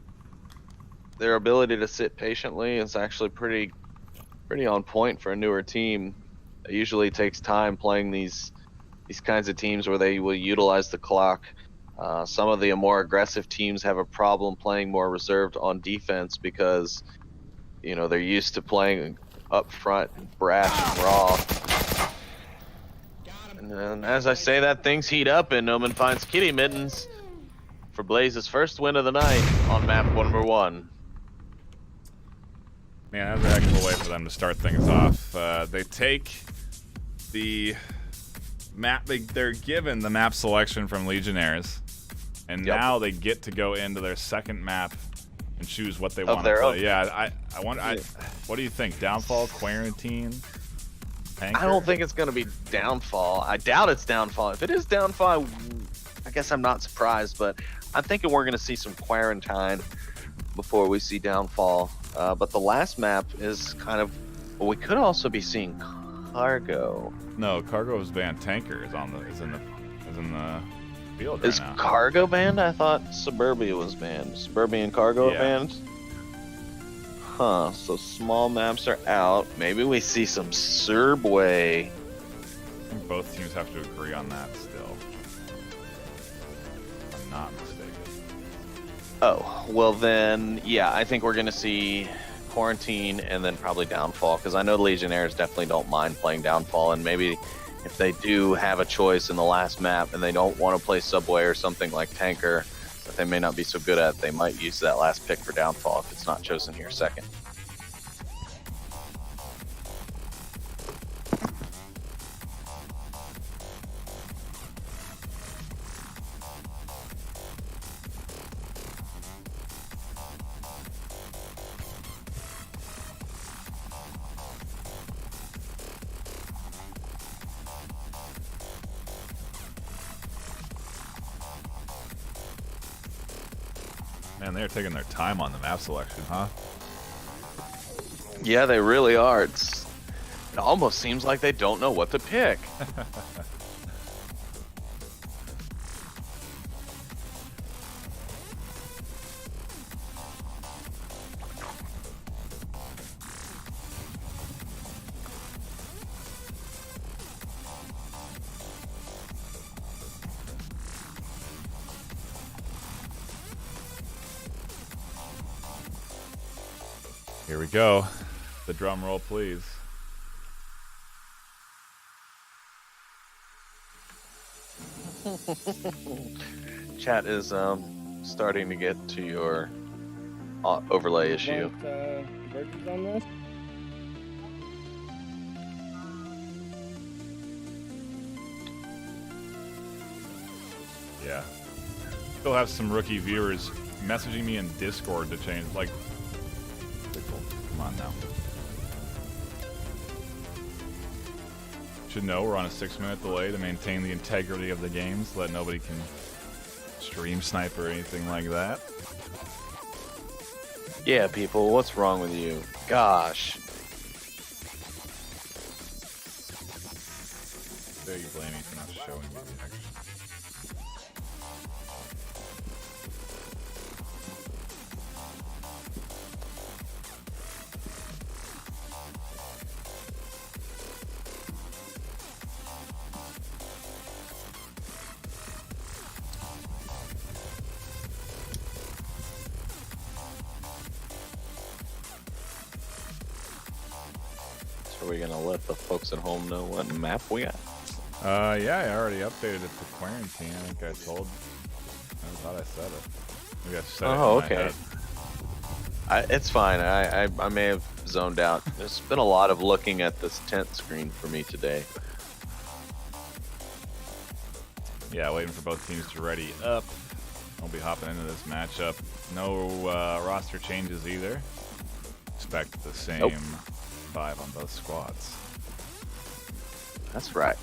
ability to sit patiently is actually pretty on point for a newer team. It usually takes time playing these kinds of teams where they will utilize the clock. Some of the more aggressive teams have a problem playing more reserved on defense because they're used to playing up front, brash and raw. And then, as I say that, things heat up and Noman finds Kitty Mittens for Blaze's first win of the night on map number 1. Man, that was a heck of a way for them to start things off. They take the map, they're given the map selection from Legionnaires, and now they get to go into their second map and choose what they want to play. Yeah, I want. What do you think? Downfall, Quarantine, Tanker? I don't think it's going to be Downfall. I doubt it's Downfall. If it is Downfall, I guess I'm not surprised, but I'm thinking we're going to see some Quarantine before we see Downfall. But the last map is kind of. Well, we could also be seeing Cargo. No, Cargo is banned. Tanker is in the field right Is now. Cargo banned? I thought Suburbia was banned. Suburbia and Cargo are banned? Huh, so small maps are out. Maybe we see some Surbway. I think both teams have to agree on that still. If I'm not mistaken. Oh, well then, yeah, I think we're going to see Quarantine and then probably Downfall, because I know Legionnaires definitely don't mind playing Downfall, and maybe if they do have a choice in the last map and they don't want to play Subway or something like Tanker that they may not be so good at, they might use that last pick for Downfall if it's not chosen here second. Man, they're taking their time on the map selection, huh? Yeah, they really are. It almost seems like they don't know what to pick. Here we go. The drum roll, please. Chat is starting to get to your overlay issue. Want versions on this? Yeah. Still have some rookie viewers messaging me in Discord to change, like, come on now. Should know we're on a 6-minute delay to maintain the integrity of the game so that nobody can stream snipe or anything like that. Yeah, people, what's wrong with you? Gosh. There you blame me for not showing you the action. So we're gonna let the folks at home know what map we got. Yeah, I already updated it to Quarantine. I think I thought I said it. Maybe I said it in my head. It's fine. I may have zoned out. There's been a lot of looking at this tent screen for me today. Yeah, waiting for both teams to ready up. I'll be hopping into this matchup. No roster changes either. Expect the same 5 on both squads. That's right.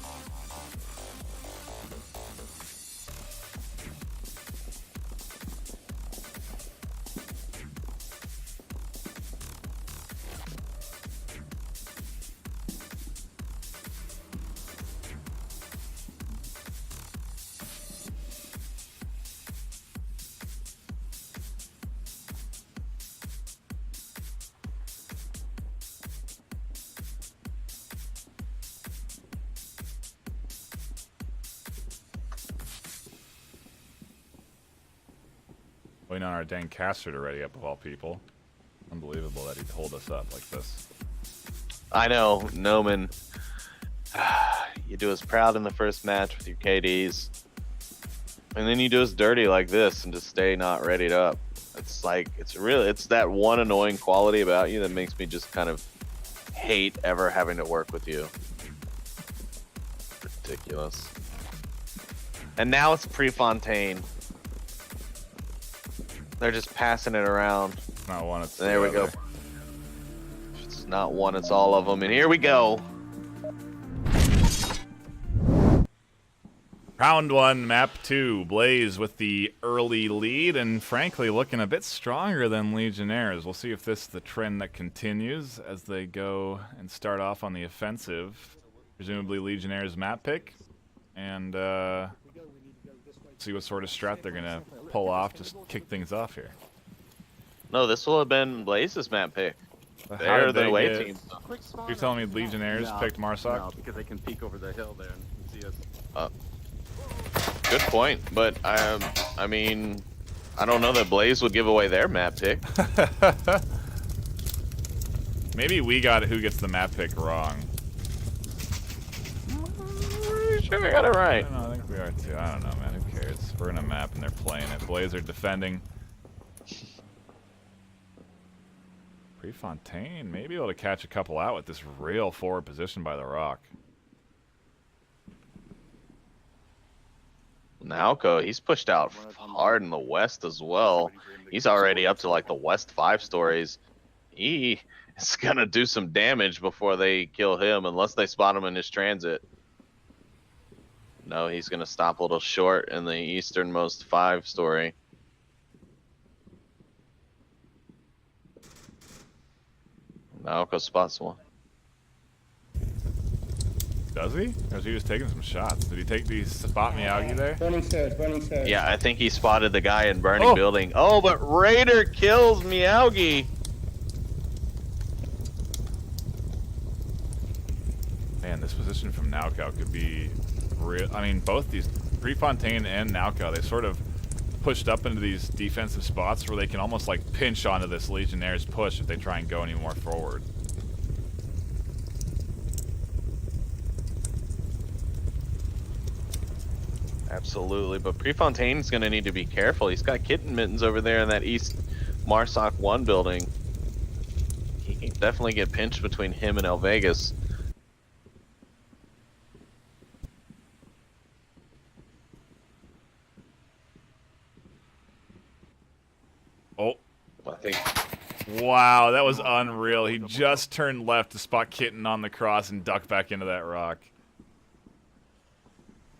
Waiting on our dang caster to ready up of all people. Unbelievable that he'd hold us up like this. I know, Noman. You do us proud in the first match with your KDs. And then you do us dirty like this and just stay not readied up. It's like, it's that one annoying quality about you that makes me just kind of hate ever having to work with you. Ridiculous. And now it's Prefontaine. They're just passing it around. Not one, it's There we go. It's not one, it's all of them. And here we go. Round 1, map 2. Blaze with the early lead, and frankly looking a bit stronger than Legionnaires. We'll see if this is the trend that continues as they go and start off on the offensive. Presumably Legionnaires map pick, and see what sort of strat they're gonna pull off, just kick things off here. No, this will have been Blaze's map pick. How They're did the they away get- team. You're telling me Legionnaires picked Marsoc? No, because they can peek over the hill there and see us. Good point, but I mean, I don't know that Blaze would give away their map pick. Maybe we got who gets the map pick wrong. Pretty sure I got it right. I think we are too. I don't know, man. Who cares? We're in a map and they're playing it. Blaze are defending. Prefontaine may be able to catch a couple out with this real forward position by the rock. Naoko, he's pushed out hard in the west as well. He's already up to like the west 5 stories. He is gonna do some damage before they kill him, unless they spot him in his transit. No, he's gonna stop a little short in the easternmost 5 story. Naoko spots one. Does he? Or is he just taking some shots? Did he spot Miyagi there? Burning stairs, burning stairs. Yeah, I think he spotted the guy in burning Oh. building. Oh, but Raider kills Miyagi. Man, this position from Naoko could be real. I mean, both these, Prefontaine and Naoko, they sort of pushed up into these defensive spots where they can almost like pinch onto this Legionnaire's push if they try and go any more forward. Absolutely, but Prefontaine's going to need to be careful. He's got kitten mittens over there in that East Marsoc 1 building. He can definitely get pinched between him and El Vegas. Oh, I think wow, that was unreal. He just turned left to spot Kitten on the cross and duck back into that rock.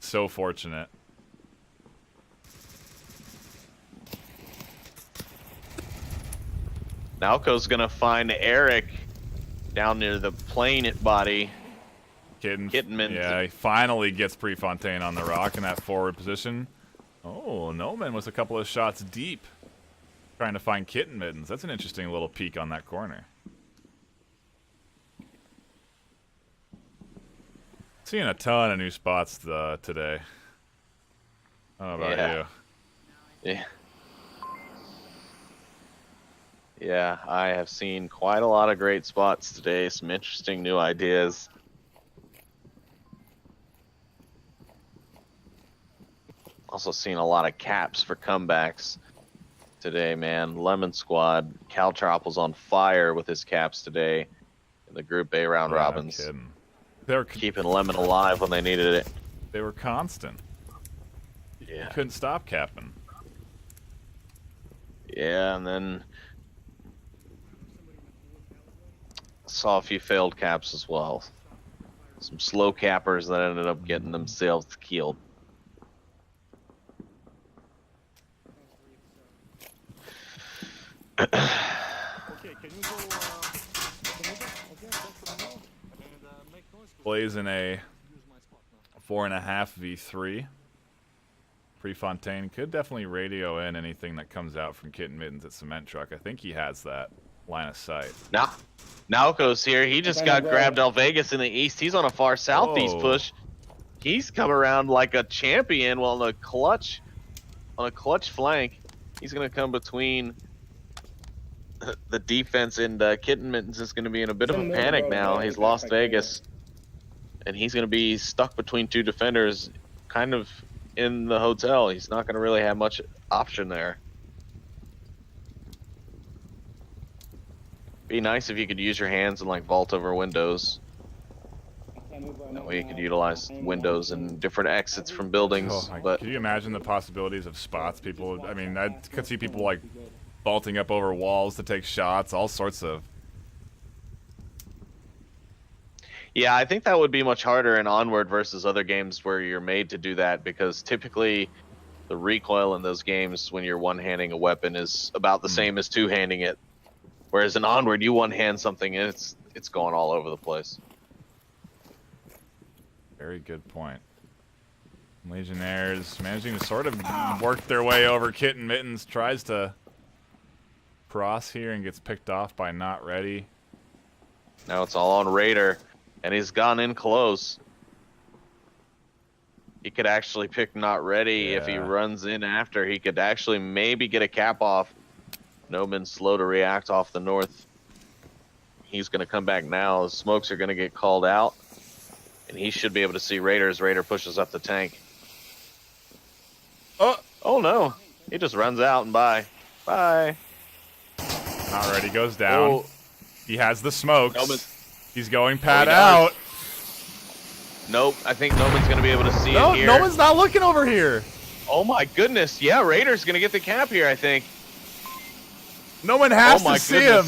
So fortunate. Naoko's going to find Eric down near the plane body. Kitten Mittens. Yeah, he finally gets Prefontaine on the rock in that forward position. Oh, Noman was a couple of shots deep trying to find Kitten Mittens. That's an interesting little peek on that corner. Seeing a ton of new spots today. How about Yeah. you? Yeah. Yeah, I have seen quite a lot of great spots today. Some interesting new ideas. Also seen a lot of caps for comebacks today, man. Lemon Squad, Caltrop was on fire with his caps today in the Group A round Yeah, no robins. kidding. They were Keeping Lemon alive when they needed it. they were constant. Yeah. Couldn't stop capping. Yeah, and then saw a few failed caps as well. Some slow cappers that ended up getting themselves killed. Okay, can you go to the middle again? Back to the middle and make noise. 'Cause Blaze in a I use my spot now. 4.5 v3. Prefontaine could definitely radio in anything that comes out from Kitten Mittens at Cement Truck. I think he has that line of sight. Now, Naoko's here. He just got grabbed El Vegas in the east. He's on a far southeast Whoa. push. He's come around like a champion. Well, on a clutch flank. He's gonna come between the defense, and Kitten Mittens is gonna be in a bit of a panic now. He's lost Vegas, and he's gonna be stuck between two defenders, kind of in the hotel. He's not gonna really have much option there. Be nice if you could use your hands and like vault over windows. That way you could utilize windows and different exits from buildings. But could you imagine the possibilities of spots? People, I mean, I could see people like vaulting up over walls to take shots, all sorts of. yeah, I think that would be much harder in Onward versus other games where you're made to do that, because typically the recoil in those games when you're one-handing a weapon is about the same as two-handing it. Whereas in Onward, you one-hand something and it's going all over the place. Very good point. Legionnaires managing to sort of work their way over. Kitten Mittens tries to cross here and gets picked off by Not Ready. Now it's all on Raider, and he's gone in close. He could actually pick Not Ready if he runs in after. He could actually maybe get a cap off. Noman slow to react off the north. He's going to come back now. The smokes are going to get called out, and he should be able to see Raider as Raider pushes up the tank. Oh no. He just runs out and bye. Bye. Not Ready goes down. Oh. He has the smokes. Noman. He's going pad out. Nope. I think Noman's going to be able to see No, it here. no one's not looking over here. Oh my goodness. Yeah, Raider's going to get the cap here, I think. No one has to see him.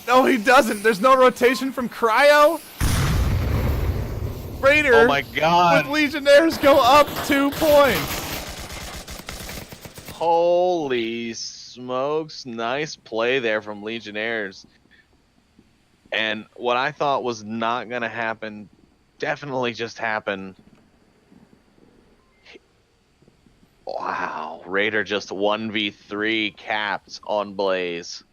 No, he doesn't. There's no rotation from Cryo. Raider Oh my god. with Legionnaires go up 2 points. Holy smokes. Nice play there from Legionnaires. And what I thought was not going to happen definitely just happened. Wow. Raider just 1v3 capped on Blaze.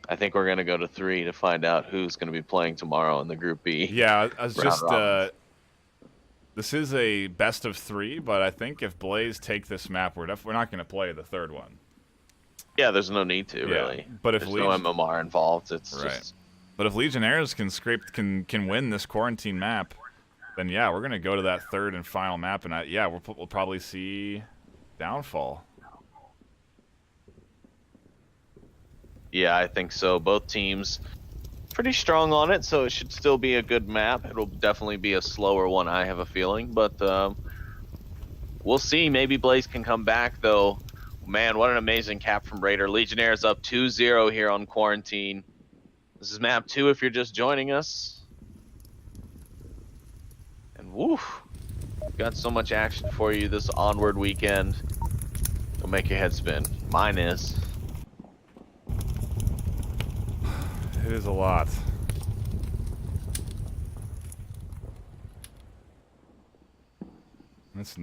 I think we're going to go to 3 to find out who's going to be playing tomorrow in the Group B. Yeah, I was just this is a best of 3, but I think if Blaze take this map, we're not going to play the third one. Yeah, there's no need to, really. But if there's no MMR involved, it's just... But if Legionnaires can win this quarantine map, then yeah, we're gonna go to that third and final map, and we'll probably see downfall. Yeah, I think so. Both teams pretty strong on it, so it should still be a good map. It'll definitely be a slower one, I have a feeling, but we'll see. Maybe Blaze can come back, though. Man, what an amazing cap from Raider. Legionnaires up 2-0 here on Quarantine. This is map 2 if you're just joining us. And woof, got so much action for you this Onward weekend. It'll make your head spin. Mine is. It is a lot. It's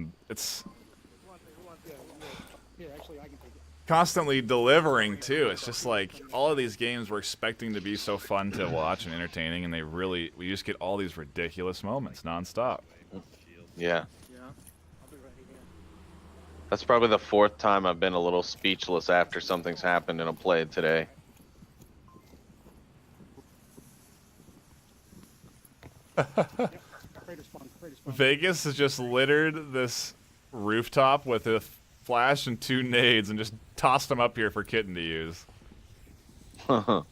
Here, actually, I can take it. constantly delivering too. It's just like all of these games we're expecting to be so fun to watch and entertaining, and we just get all these ridiculous moments nonstop. Yeah. Yeah, I'll be right here. That's probably the 4th time I've been a little speechless after something's happened in a play today. Crater spawn, crater spawn. Vegas has just littered this rooftop with a flash and 2 nades and just tossed them up here for Kitten to use. Not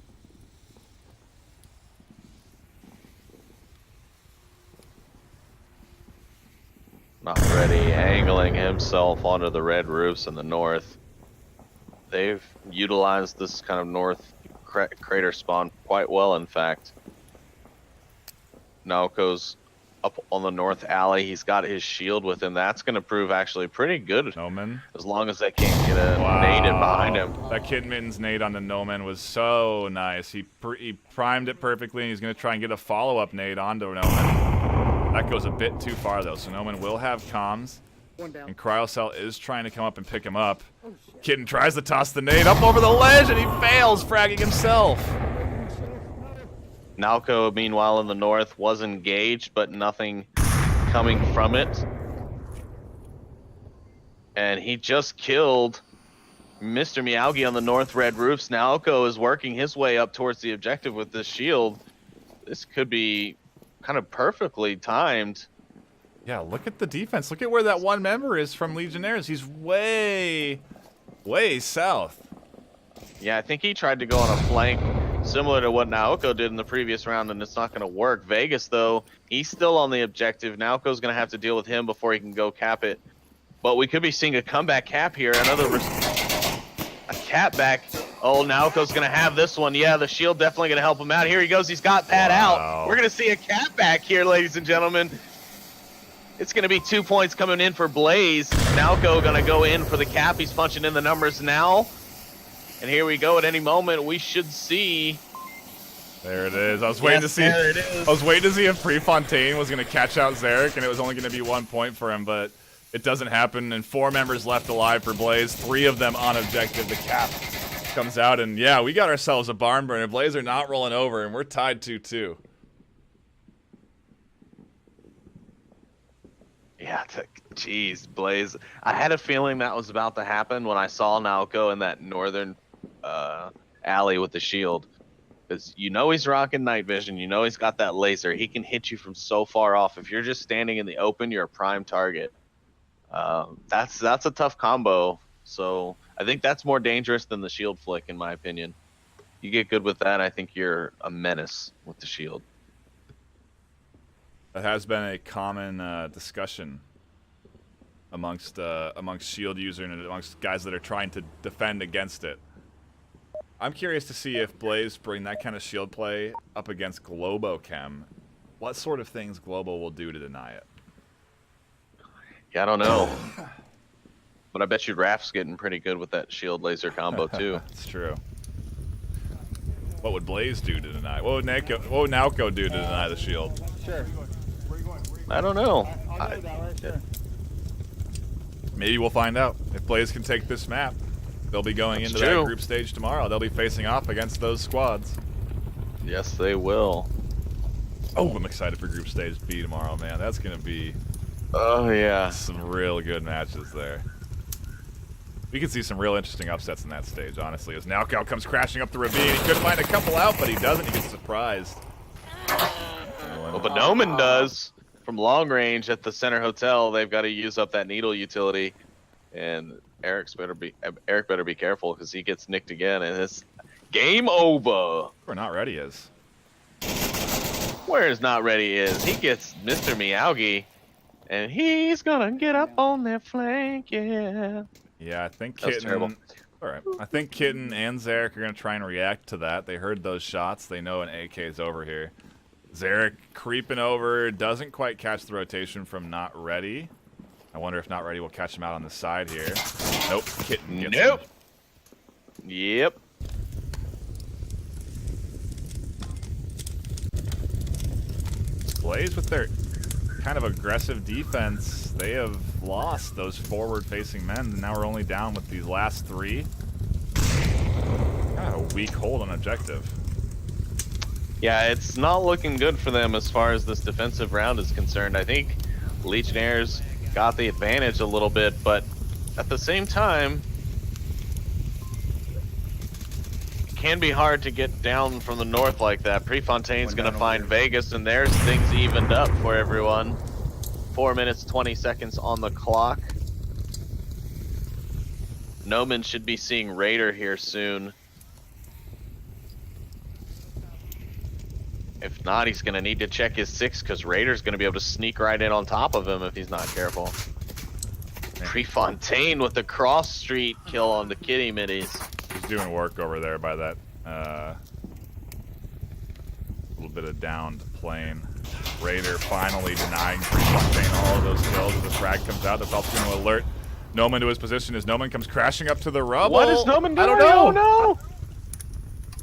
Ready, angling himself onto the red roofs in the north. They've utilized this kind of north crater spawn quite well, in fact. Naoko's up on the north alley. He's got his shield with him. That's going to prove actually pretty good. Noman. As long as they can't get a nade in behind him. That Kitten Mittens nade on the Noman was so nice. He primed it perfectly, and he's going to try and get a follow-up nade onto Noman. That goes a bit too far, though, so Noman will have comms. One down. And Cryocell is trying to come up and pick him up. Kitten tries to toss the nade up over the ledge, and he fails, fragging himself. Naoko, meanwhile, in the north was engaged, but nothing coming from it. And he just killed Mr. Miyagi on the north red roofs. Naoko is working his way up towards the objective with this shield. This could be kind of perfectly timed. Yeah, look at the defense. Look at where that one member is from Legionnaires. He's way, way south. Yeah, I think he tried to go on a flank similar to what Naoko did in the previous round, and it's not going to work. Vegas, though, he's still on the objective. Naoko's going to have to deal with him before he can go cap it. But we could be seeing a comeback cap here. A cap back. Oh, Naoko's going to have this one. Yeah, the shield definitely going to help him out. Here he goes. He's got Pat out. We're going to see a cap back here, ladies and gentlemen. It's going to be 2 points coming in for Blaze. Naoko going to go in for the cap. He's punching in the numbers now. And here we go. At any moment, we should see. There it is. I was waiting to see. There it is. I was waiting to see if Prefontaine was going to catch out Zarek, and it was only going to be 1 point for him, but it doesn't happen. And 4 members left alive for Blaze. 3 of them on objective. The cap comes out, and yeah, we got ourselves a barn burner. Blaze are not rolling over, and we're tied 2-2. Yeah, jeez, Blaze. I had a feeling that was about to happen when I saw Naoko in that northern alley with the shield. Because you know he's rocking night vision. You know he's got that laser. He can hit you from so far off. If you're just standing in the open, you're a prime target. That's a tough combo. So I think that's more dangerous than the shield flick, in my opinion. You get good with that, I think you're a menace with the shield. That has been a common discussion amongst shield users and amongst guys that are trying to defend against it. I'm curious to see if Blaze bring that kind of shield play up against Globochem. What sort of things Globo will do to deny it? Yeah, I don't know. But I bet you Raph's getting pretty good with that shield laser combo too. It's true. What would Blaze do to deny it? What would Naoko do to deny the shield? Sure. I don't know. I'll go that way, sure. Maybe we'll find out. If Blaze can take this map, they'll be going into that group stage tomorrow. They'll be facing off against those squads. Yes, they will. Oh, I'm excited for group stage B tomorrow, man. That's going to be yeah, some real good matches there. We could see some real interesting upsets in that stage, honestly, as Naoko comes crashing up the ravine. He could find a couple out, but he doesn't. He gets surprised. Well, but Noman does. From long range at the center hotel, they've got to use up that needle utility, and Eric better be careful because he gets nicked again, and it's game over. We're not ready is. Where's not ready is? He gets Mr. Miyagi, and he's gonna get up on their flank, yeah. Yeah, I think That was terrible. Kitten. All right, I think Kitten and Zarek are gonna try and react to that. They heard those shots. They know an AK is over here. Zarek creeping over, doesn't quite catch the rotation from Not Ready. I wonder if Not Ready will catch him out on the side here. Nope, Kitten gets him. Yep. Blaze with their kind of aggressive defense, they have lost those forward-facing men, and now we're only down with these last 3. Kind of a weak hold on objective. Yeah, it's not looking good for them as far as this defensive round is concerned. I think Legionnaires got the advantage a little bit, but at the same time, it can be hard to get down from the north like that. Prefontaine's going to find Vegas, and there's things evened up for everyone. 4 minutes, 20 seconds on the clock. Noman should be seeing Raider here soon. If not, he's going to need to check his 6 because Raider's going to be able to sneak right in on top of him if he's not careful. Prefontaine with the cross street kill on the kitty middies. He's doing work over there by that little bit of downed plane. Raider finally denying Prefontaine all of those kills as the frag comes out. That's also going to alert Noman to his position as Noman comes crashing up to the rubble. What is Noman doing? I don't know. Oh, no.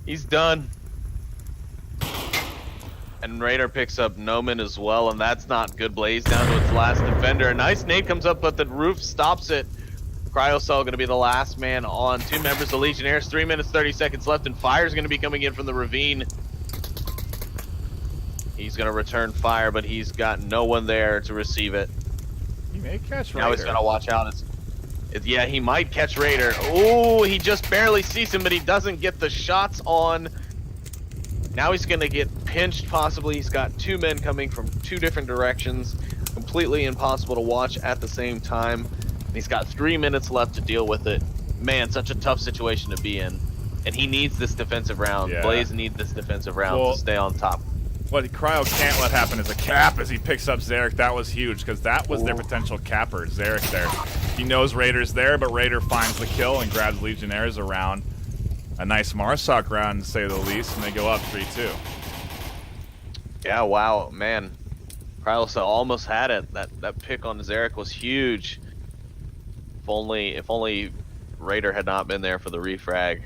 He's done. And Raider picks up Noman as well, and that's not good. Blaze down to its last defender. A nice nade comes up, but the roof stops it. Cryocell going to be the last man on. 2 members of Legionnaires, 3 minutes, 30 seconds left, and fire's going to be coming in from the ravine. He's going to return fire, but he's got no one there to receive it. He may catch Raider. Now he's got to watch out. Yeah, he might catch Raider. Oh, he just barely sees him, but he doesn't get the shots on. Now he's gonna get pinched, possibly. He's got 2 men coming from 2 different directions. Completely impossible to watch at the same time. And he's got 3 minutes left to deal with it. Man, such a tough situation to be in. And he needs this defensive round. Yeah. Blaze needs this defensive round to stay on top. What Cryo can't let happen is a cap as he picks up Zarek. That was huge, because that was their potential capper, Zarek there. He knows Raider's there, but Raider finds the kill and grabs Legionnaires around. A nice Marsoc round, to say the least, and they go up 3-2. Yeah, wow, man. Krylus almost had it. That pick on Zarek was huge. If only Raider had not been there for the refrag.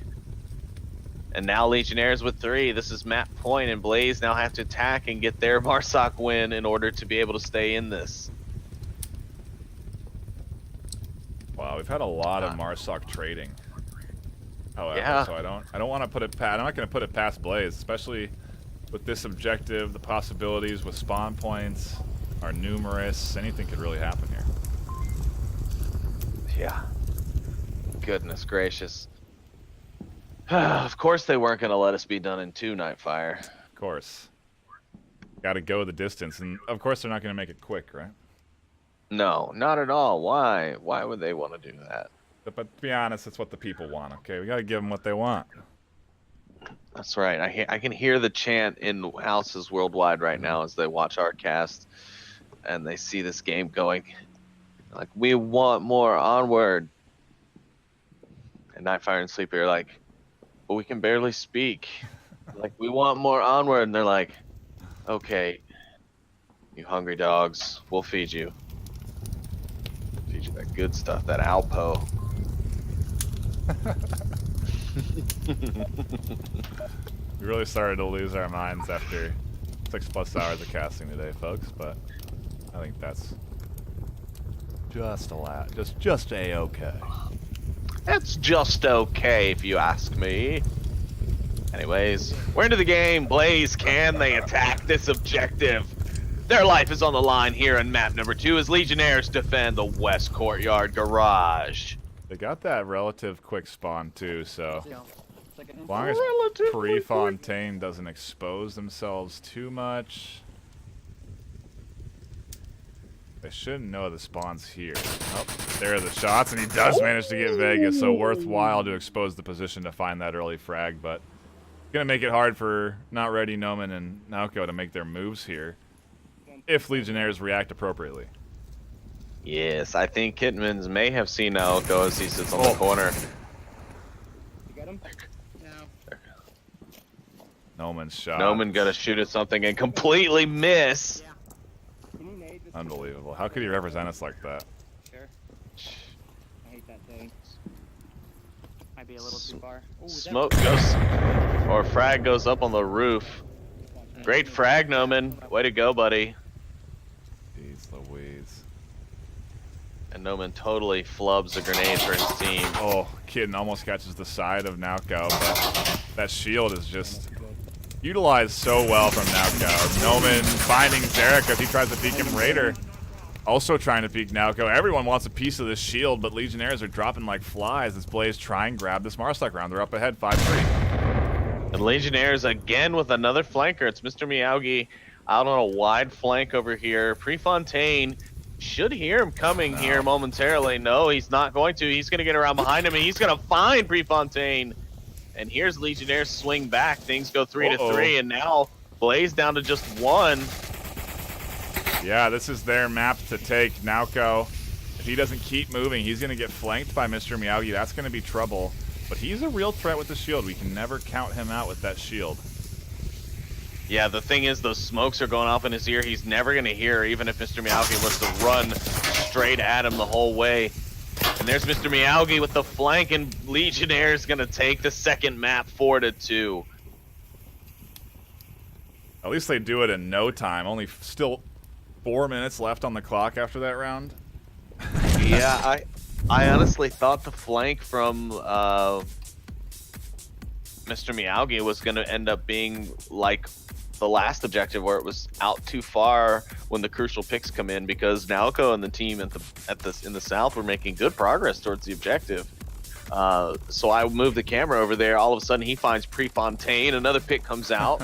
And now Legionnaires with 3. This is map point, and Blaze now have to attack and get their Marsoc win in order to be able to stay in this. Wow, we've had a lot of Marsoc trading. However, Yeah. so I don't want to put it past. I'm not going to put it past Blaze, especially with this objective. The possibilities with spawn points are numerous. Anything could really happen here. Yeah. Goodness gracious. Of course they weren't going to let us be done in 2, NightFiree. Of course. Got to go the distance, and of course they're not going to make it quick, right? No, not at all. Why? Why would they want to do that? But to be honest, it's what the people want. Okay, we got to give them what they want. That's right. I can hear the chant in houses worldwide right now as they watch our cast and they see this game going. Like, we want more Onward. And NightFiree and Sleepy are like, but we can barely speak. Like, we want more Onward. And they're like, okay, you hungry dogs, we'll feed you. Feed you that good stuff, that Alpo. We really started to lose our minds after 6+ hours of casting today, folks, but I think that's just a lot. Just A-okay. It's just okay if you ask me. Anyways, we're into the game. Blaze, can they attack this objective? Their life is on the line here in map number 2 as Legionnaires defend the West Courtyard Garage. They got that relative quick spawn too, so Yeah. Second as long as Prefontaine doesn't expose themselves too much, they shouldn't know the spawn's here. Oh, there are the shots, and he does manage to get Vegas, so worthwhile to expose the position to find that early frag, but gonna make it hard for Not Ready, Noman, and Naoko to make their moves here if Legionnaires react appropriately. Yes, I think Kitmans may have seen Naoko as he sits on the corner. You got him? No. Noman's shot. Noman gonna shoot at something and completely miss. Yeah. Can you nade this? Unbelievable. How could he represent us like that? Sure. I hate that thing. Might be a little too far. Ooh, Smoke goes, or frag goes up on the roof. Great frag, Noman. Way to go, buddy. Jeez Louise. And Noman totally flubs a grenade for his team. Oh, Kitten almost catches the side of Naoko, but that shield is just utilized so well from Naoko. Noman finding Zarek as he tries to peek him. Raider also trying to peek Naoko. Everyone wants a piece of this shield, but Legionnaires are dropping like flies as Blaze try and grab this Marsoc round. They're up ahead 5-3. And Legionnaires again with another flanker. It's Mr. Miyagi out on a wide flank over here. Prefontaine should hear him coming here momentarily. No, he's not going to. He's going to get around behind him, and he's going to find Prefontaine. And here's Legionnaires swing back. Things go 3-3, and now Blaze down to just 1. Yeah, this is their map to take. Naoko, if he doesn't keep moving, he's going to get flanked by Mr. Miyagi. That's going to be trouble. But he's a real threat with the shield. We can never count him out with that shield. Yeah, the thing is, those smokes are going off in his ear. He's never going to hear, even if Mr. Miyagi was to run straight at him the whole way. And there's Mr. Miyagi with the flank, and Legionnaires going to take the second map 4-2. At least they do it in no time. Only still 4 minutes left on the clock after that round. Yeah, I honestly thought the flank from Mr. Miyagi was going to end up being like the last objective where it was out too far when the crucial picks come in, because Naoko and the team in the south were making good progress towards the objective. So I moved the camera over there. All of a sudden, he finds Prefontaine. Another pick comes out.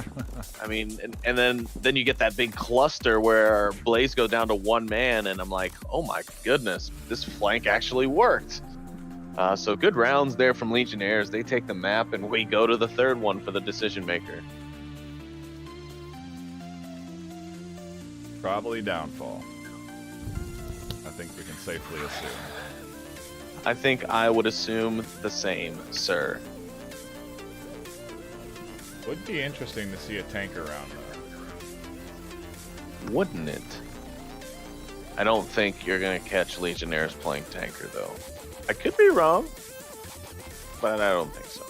I mean, and then you get that big cluster where Blaze go down to one man, and I'm like, oh my goodness, this flank actually worked. So good rounds there from Legionnaires. They take the map, and we go to the third one for the decision maker. Probably downfall. I think we can safely assume. I think I would assume the same, sir. Would be interesting to see a tank around though. Wouldn't it? I don't think you're gonna catch Legionnaires playing tanker though. I could be wrong, but I don't think so.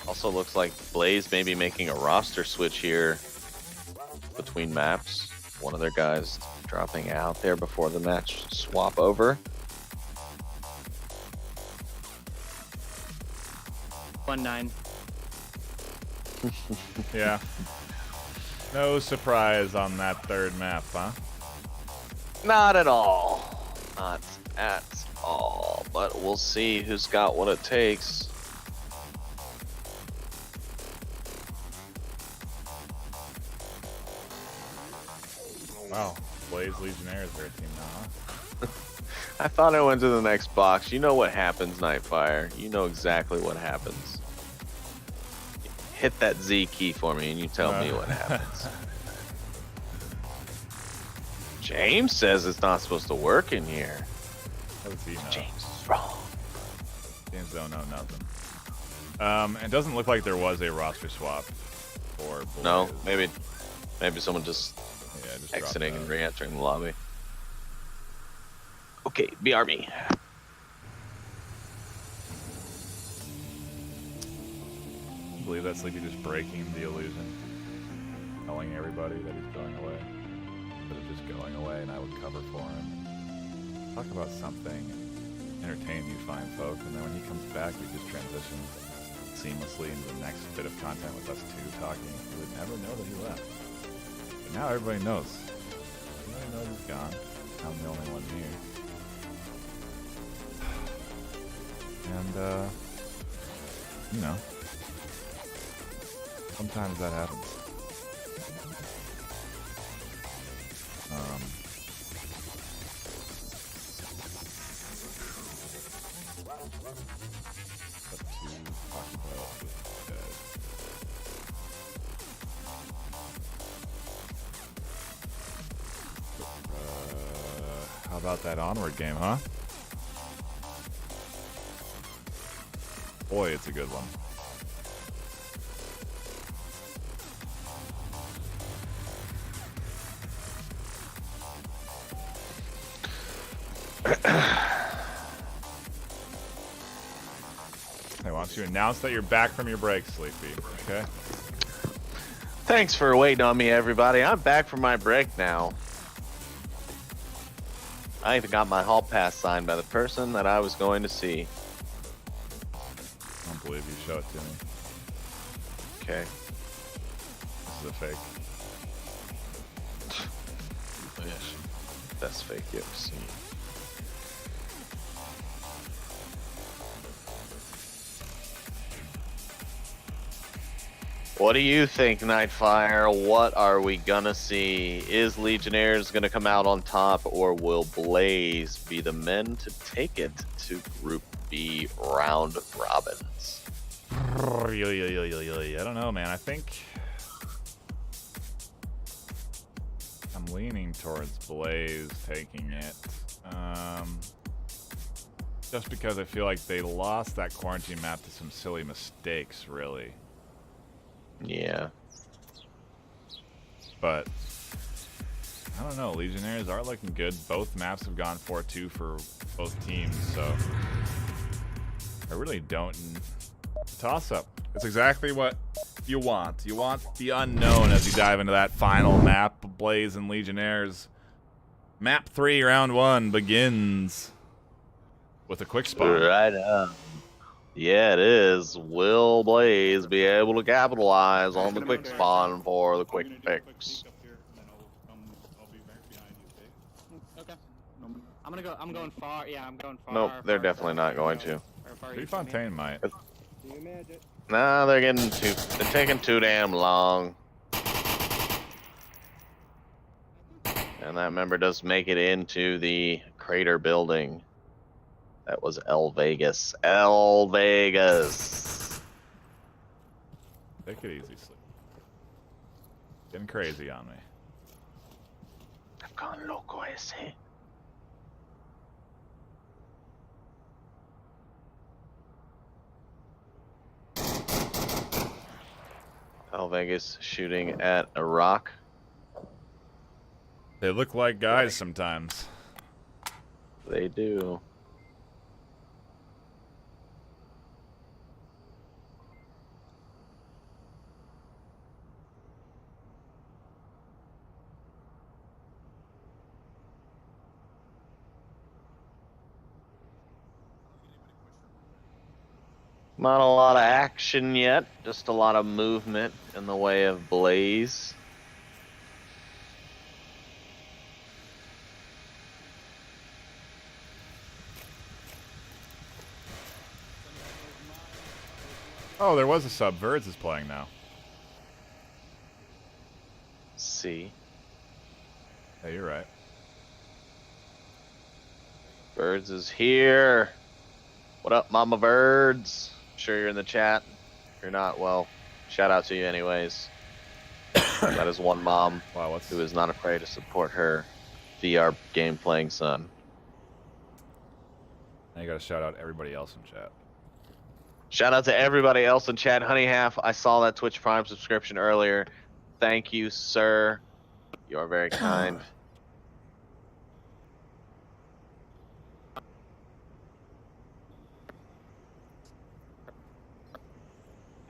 Also looks like Blaze may be making a roster switch here between maps. One of their guys dropping out there before the match swap over. 1-9. Yeah. No surprise on that third map, huh? Not at all. Not at all. But we'll see who's got what it takes. Wow. Blaze Legionnaires are a team now, huh? I thought I went to the next box. You know what happens, Nightfire. You know exactly what happens. Hit that Z key for me and you tell me what happens. James says it's not supposed to work in here. How does he know? James is wrong. James don't know nothing. It doesn't look like there was a roster swap for Blaze. No, maybe someone just Just exiting dropped and out. re-entering the lobby. Okay, VRML. I believe that's Sleepy just breaking the illusion, telling everybody that he's going away, instead of just going away, and I would cover for him. Talk about something, entertain you fine folk, and then when he comes back, we just transition seamlessly into the next bit of content with us two talking. You would never know that he left. But now everybody knows. Everybody knows he's gone. I'm the only one here. And, you know, sometimes that happens. What to talk about with how about that Onward game, huh? Boy, it's a good one. I want you to announce that you're back from your break, Sleepy. Okay? Thanks for waiting on me, everybody. I'm back from my break now. I even got my hall pass signed by the person that I was going to see. I don't believe you. Show it to me. Okay. This is a fake. Yes. Best fake you ever seen. What do you think, Nightfire? What are we gonna see? Is Legionnaires gonna come out on top, or will Blaze be the men to take it to Group B round robins? I don't know, man. I think I'm leaning towards Blaze taking it. Just because I feel like they lost that quarantine map to some silly mistakes, really. Yeah. But I don't know. Legionnaires are looking good. Both maps have gone 4-2 for both teams, so I really don't. Toss-up. It's exactly what you want. You want the unknown as you dive into that final map. Blaze and Legionnaires. Map 3, round 1 begins with a quick spot. Right on. Yeah, it is. Will Blaze be able to capitalize on the quick spawn for the quick fix? Okay. I'm going far. Yeah, I'm going far. Nope, they're far, definitely far, not going far, to. far east from me. Prefontaine might. Do your magic. Nah, they're taking too damn long. And that member does make it into the crater building. That was El Vegas. El Vegas. Take it easy, Sleep. Getting crazy on me. I've gone loco ese. El Vegas shooting at a rock. They look like guys sometimes. They do. Not a lot of action yet, just a lot of movement in the way of Blaze. Oh, there was a sub. Verds is playing now. See. Hey, you're right. Birds is here. What up, Mama Birds? Sure you're in the chat. If you're not, well, shout out to you anyways. That is one mom Wow, who is not afraid to support her VR game playing son. Now you gotta shout out everybody else in chat. Shout out to everybody else in chat. Honey Half, I saw that Twitch Prime subscription earlier. Thank you, sir. You are very kind.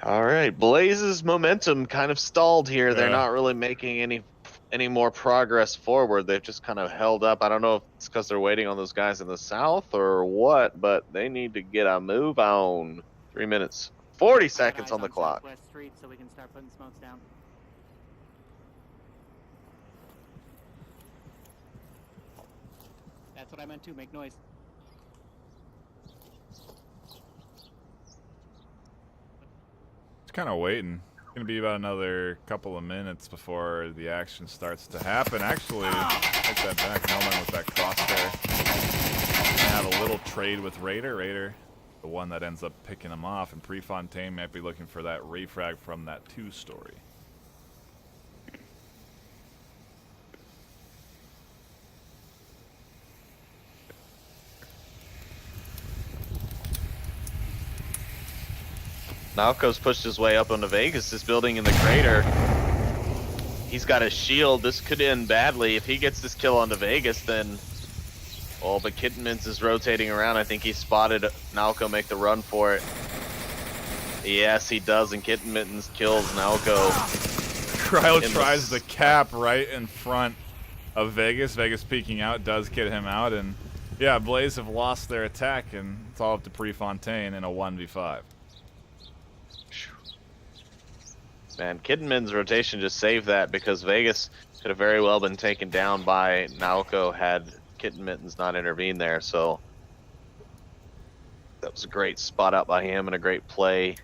All right, Blaze's momentum kind of stalled here. They're Yeah. not really making any more progress forward. They've just kind of held up. I don't know if it's because they're waiting on those guys in the south or what, but they need to get a move on. 3 minutes, 40 seconds on the clock. Southwest Street, so we can start putting smokes down. That's what I meant to. Make noise. Just kind of waiting. It's gonna be about another couple of minutes before the action starts to happen. Actually, take that back. Hellman with that crosshair. Have a little trade with Raider. Raider, the one that ends up picking him off, and Prefontaine might be looking for that refrag from that 2-story. Nalco's pushed his way up onto Vegas. This building in the crater. He's got a shield. This could end badly. If he gets this kill onto Vegas, then... Oh, but Kittenmans is rotating around. I think he spotted Nalco make the run for it. Yes, he does, and Kittenmittens kills Nalco. Cryo tries the cap right in front of Vegas. Vegas peeking out does get him out, and yeah, Blaze have lost their attack, and it's all up to Prefontaine in a 1v5. Man, Kittenman's rotation just saved that because Vegas could have very well been taken down by Nalco had Kittenmittens not intervened there, so that was a great spot out by him and a great play.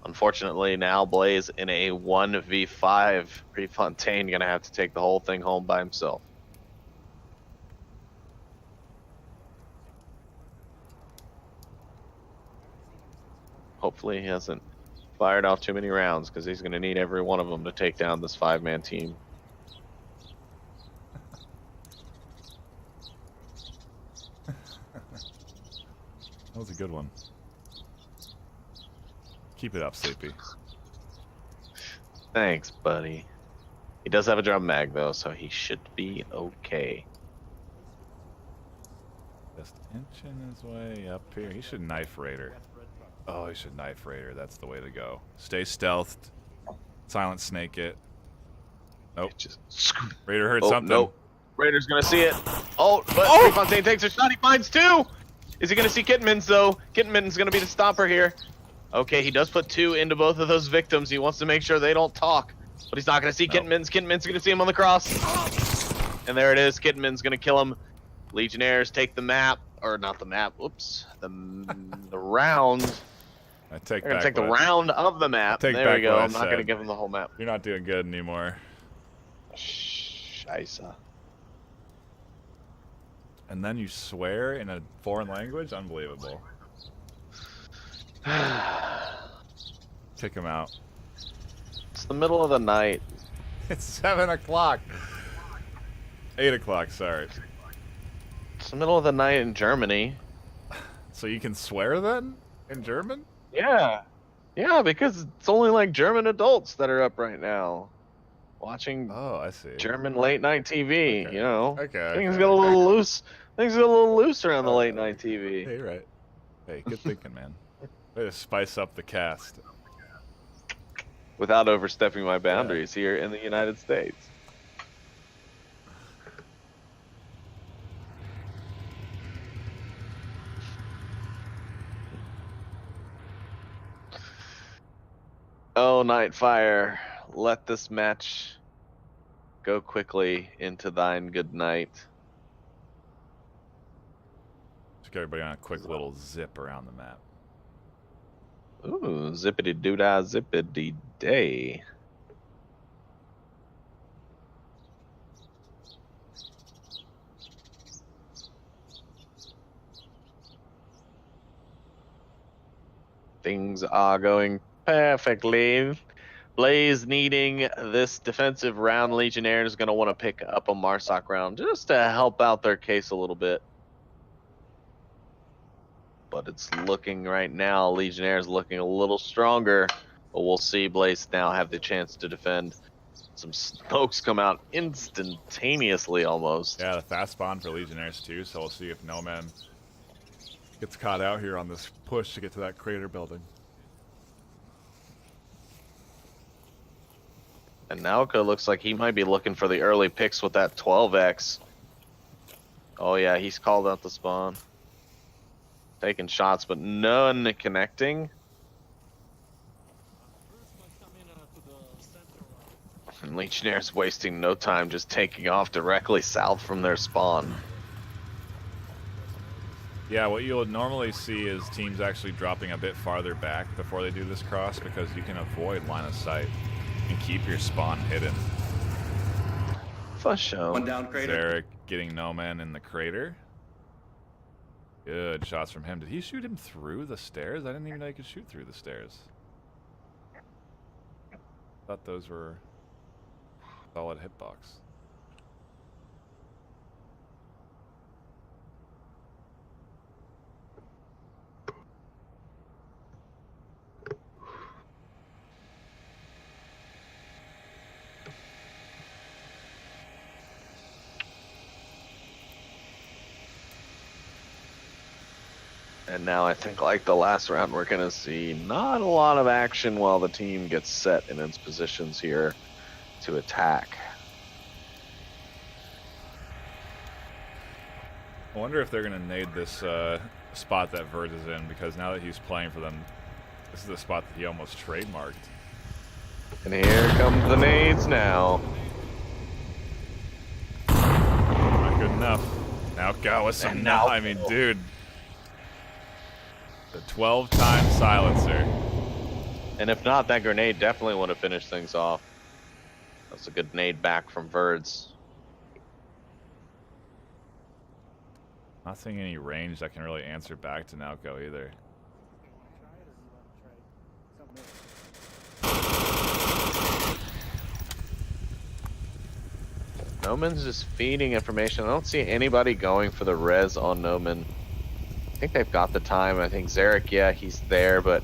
Unfortunately, now Blaze in a 1v5. Prefontaine gonna have to take the whole thing home by himself. Hopefully he hasn't fired off too many rounds because he's gonna need every one of them to take down this 5-man team. That was a good one. Keep it up, Sleepy. Thanks, buddy. He does have a drum mag though, so he should be okay. Just inching his way up here. He should knife Raider. Oh, he should knife Raider. That's the way to go. Stay stealthed. Silent snake it. Nope. Raider heard something. Nope. Raider's gonna see it. Oh, but Prefontaine takes a shot. He finds two. Is he gonna see Kittenmans though? Kittenman's gonna be the stopper here. Okay, he does put 2 into both of those victims. He wants to make sure they don't talk. But he's not gonna see Kittenmans. Kittenman's gonna see him on the cross. And there it is. Kittenman's gonna kill him. Legionnaires take the map. Or not the map. Oops. The round. I take They're gonna back take the what- round of the map. Take There back we go. what I I'm not gonna said. give him the whole map. You're not doing good anymore. Scheisse. And then you swear in a foreign language? Unbelievable. Kick him out. It's the middle of the night. It's 7 o'clock. 8 o'clock, sorry. It's the middle of the night in Germany. So you can swear then? In German? Yeah. Yeah, because it's only like German adults that are up right now. Watching Oh, I see. German late night TV, Okay. you know. Okay. Things okay, get a okay. little loose. Things get a little loose around the late night TV. Hey, you're right. Hey, good thinking, man. Way to spice up the cast. Without overstepping my boundaries here in the United States. Oh, NightFiree, let this match go quickly into thine good night. Just get everybody on a quick little zip around the map. Ooh, zippity doo dah, zippity day. Things are going perfectly. Blaze needing this defensive round. Legionnaire is going to want to pick up a Marsoc round just to help out their case a little bit. But it's looking right now, Legionnaire is looking a little stronger. But we'll see. Blaze now have the chance to defend. Some smokes come out instantaneously almost. Yeah, the fast spawn for Legionnaires too, so we'll see if No Man gets caught out here on this push to get to that crater building. And Naoko looks like he might be looking for the early picks with that 12x. Oh yeah, he's called out the spawn. Taking shots, but none connecting. And Legionnaire's wasting no time, just taking off directly south from their spawn. Yeah, what you'll normally see is teams actually dropping a bit farther back before they do this cross because you can avoid line of sight and keep your spawn hidden. For sure. One down crater. Zarek getting No Man in the crater. Good shots from him. Did he shoot him through the stairs? I didn't even know he could shoot through the stairs. Thought those were solid hitbox. And now I think like the last round we're going to see not a lot of action while the team gets set in its positions here to attack. I wonder if they're going to nade this spot that Vert is in, because now that he's playing for them, this is the spot that he almost trademarked. And here come the nades now. Not good enough. Now go with some. And now I mean, dude. The 12-time silencer. And if not, that grenade definitely would have finished things off. That's a good nade back from Verds. Not seeing any range that can really answer back to Naoko either. Noman's just feeding information. I don't see anybody going for the res on Noman. I think they've got the time. I think Zarek, yeah, he's there, but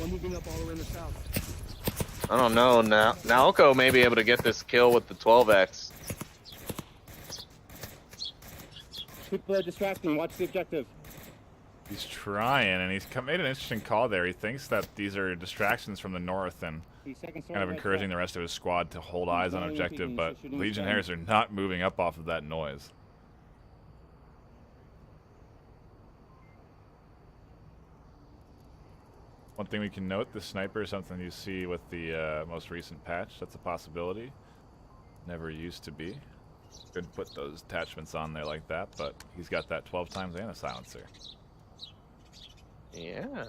One moving up all the way in the south. I don't know. Now Naoko may be able to get this kill with the 12x. People are distracting. Watch the objective. He's trying, and he's made an interesting call there. He thinks that these are distractions from the north, and kind of encouraging the rest of his squad to hold eyes on objective, but Legionnaires are not moving up off of that noise. One thing we can note, the sniper is something you see with the most recent patch. That's a possibility. Never used to be. Could put those attachments on there like that, but he's got that 12 times and a silencer. Yeah.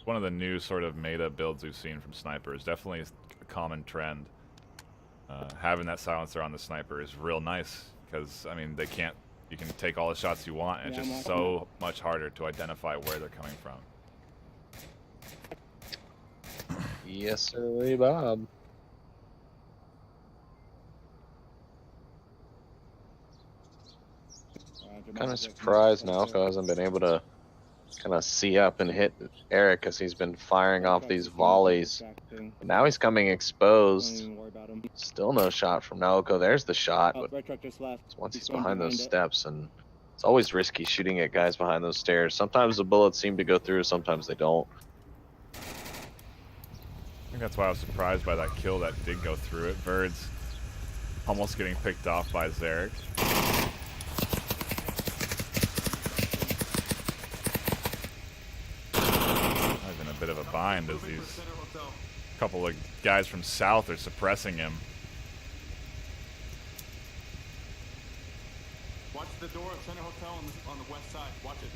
One of the new sort of meta builds we've seen from snipers. Definitely a common trend. Having that silencer on the sniper is real nice because, I mean, you can take all the shots you want, and it's just so much harder to identify where they're coming from. Yes, sir, Bob. Kind of surprised Nalco hasn't been able to kind of see up and hit Eric because he's been firing off these volleys. But now he's coming exposed. Still no shot from Nalco. There's the shot, but once he's behind those steps, and it's always risky shooting at guys behind those stairs. Sometimes the bullets seem to go through, sometimes they don't. I think that's why I was surprised by that kill that did go through it. Verd's almost getting picked off by Zarek. In a bit of a bind as these couple of guys from south are suppressing him. Watch the door of Center Hotel on the west side. Watch it.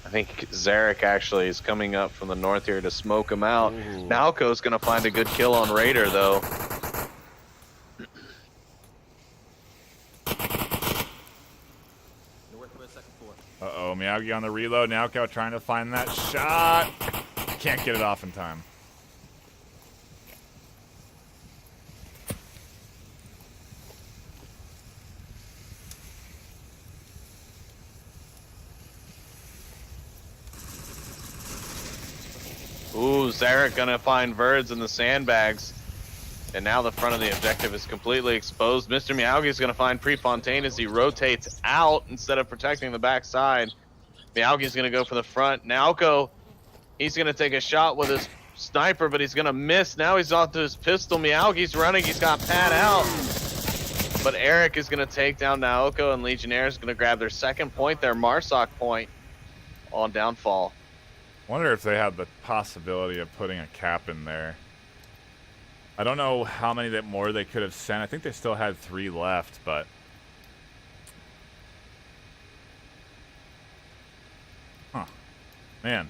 I think Zarek actually is coming up from the north here to smoke him out. Nalco's gonna find a good kill on Raider though. Uh-oh, Miyagi on the reload. Nalco trying to find that shot. Can't get it off in time. Ooh, Zarek gonna find Verds in the sandbags. And now the front of the objective is completely exposed. Mr. Miyagi is gonna find Prefontaine as he rotates out instead of protecting the backside. Miyagi's gonna go for the front. Nalco, he's gonna take a shot with his sniper, but he's gonna miss. Now he's off to his pistol. Miyagi's running, he's got Pat out. But Eric is gonna take down Naoko, and Legionnaire is gonna grab their second point, their Marsoc point on downfall. Wonder if they had the possibility of putting a cap in there. I don't know how many more they could have sent. I think they still had 3 left, but man,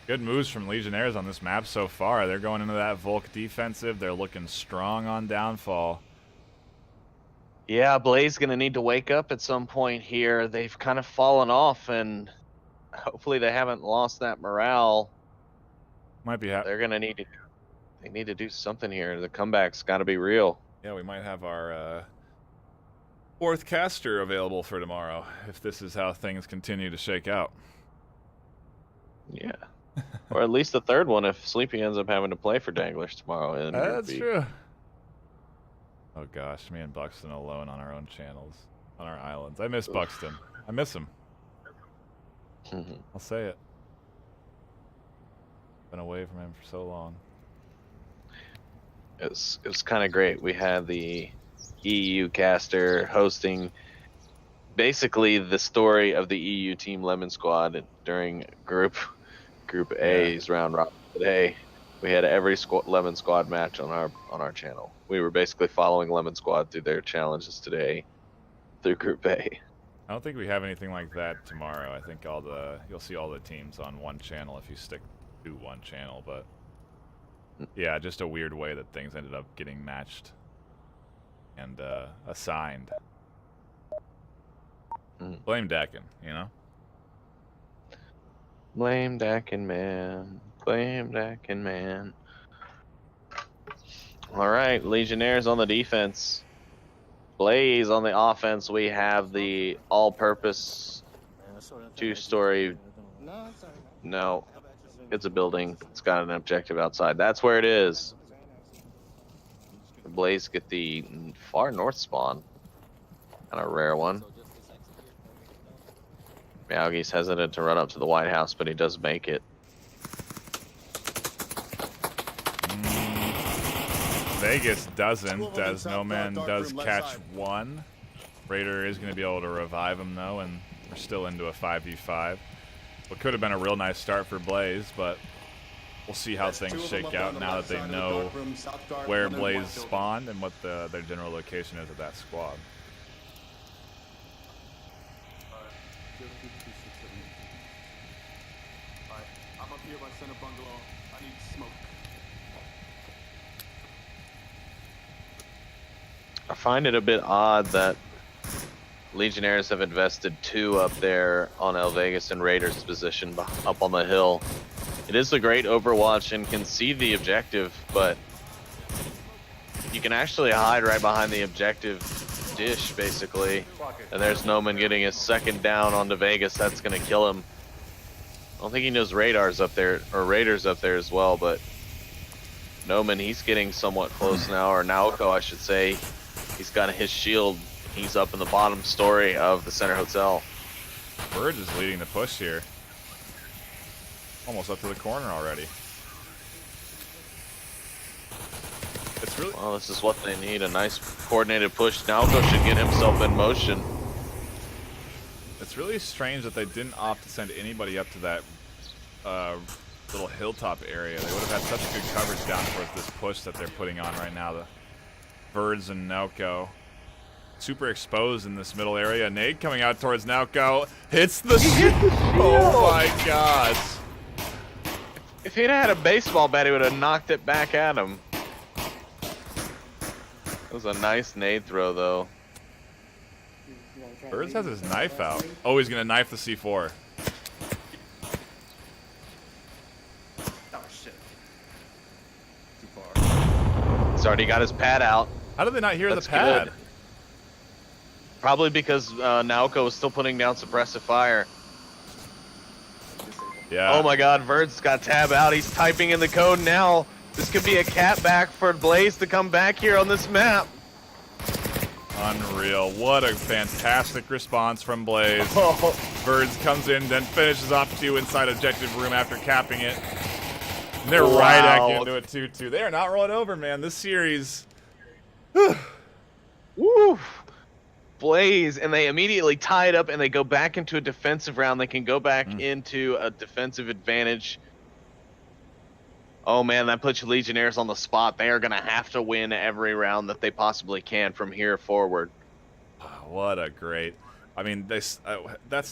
good moves from Legionnaires on this map so far. They're going into that Volk defensive. They're looking strong on downfall. Yeah, Blaze gonna need to wake up at some point here. They've kind of fallen off, and hopefully they haven't lost that morale. Might be. They're gonna need to. They need to do something here. The comeback's got to be real. Yeah, we might have our 4th caster available for tomorrow if this is how things continue to shake out. Yeah, or at least the 3rd one if Sleepy ends up having to play for Danglers tomorrow. That's true. Oh gosh, me and Buxton alone on our own channels, on our islands. I miss Buxton. I miss him. I'll say it. Been away from him for so long. It was kind of great. We had the EU caster hosting basically the story of the EU Team Lemon Squad during Group A's round robin today. We had every Lemon Squad match on our channel. We were basically following Lemon Squad through their challenges today through Group A. I don't think we have anything like that tomorrow. I think you'll see all the teams on one channel if you stick to one channel, but yeah, just a weird way that things ended up getting matched and assigned. Blame Dakin, you know? Blame Dakin, man. Blame Dakin, man. All right, Legionnaires on the defense. Blaze on the offense. We have the all-purpose 2-story. No, it's a building. It's got an objective outside. That's where it is. Blaze get the far north spawn. Kind of rare one. Meowgi's hesitant to run up to the White House, but he does make it. Vegas doesn't, as No Man does catch one. Raider is going to be able to revive him, though, and we're still into a 5v5. What could have been a real nice start for Blaze, but we'll see how things shake out now that they know where Blaze spawned and what their general location is of that squad. I'm up here by center bungalow. I need smoke. I find it a bit odd that Legionnaires have invested 2 up there on El Vegas and Raiders' position up on the hill. It is a great Overwatch and can see the objective, but you can actually hide right behind the objective dish, basically. And there's Noman getting his second down onto Vegas. That's going to kill him. I don't think he knows Radar's up there, or Raiders up there as well, but Noman, he's getting somewhat close now, or Naoko, I should say. He's got his shield. He's up in the bottom story of the center hotel. Bird is leading the push here. Almost up to the corner already. It's really... Well, this is what they need, a nice coordinated push. Naoko should get himself in motion. It's really strange that they didn't opt to send anybody up to that little hilltop area. They would have had such good coverage down towards this push that they're putting on right now. The Birds and Naoko. Super exposed in this middle area. Nade coming out towards Naoko. Hits the... Oh my gosh. If he'd had a baseball bat, he would have knocked it back at him. It was a nice nade throw, though. Birds has his knife out. Oh, he's going to knife the C4. Oh shit. Too far. He's already got his pad out. How did they not hear That's the pad? good. Probably because Naoko was still putting down suppressive fire. Yeah. Oh my god, Verd's got tab out. He's typing in the code now. This could be a cat back for Blaze to come back here on this map. Unreal. What a fantastic response from Blaze. Oh. Birds comes in, then finishes off 2 inside objective room after capping it. And they're Wow. right back into it 2-2. They are not rolling over, man. This series... Woo! Blaze, and they immediately tie it up and they go back into a defensive round. They can go back into a defensive advantage. Oh man, that puts Legionnaires on the spot. They are going to have to win every round that they possibly can from here forward. What a great... I mean, that's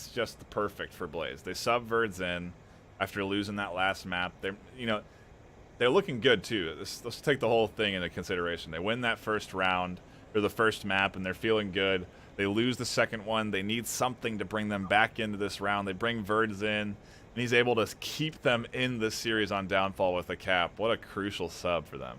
just perfect for Blaze. They sub Verds in after losing that last map. They're looking good too. Let's take the whole thing into consideration. They win that first round, or the first map, and they're feeling good. They lose the second one. They need something to bring them back into this round. They bring Verds in, and he's able to keep them in this series on downfall with a cap. What a crucial sub for them.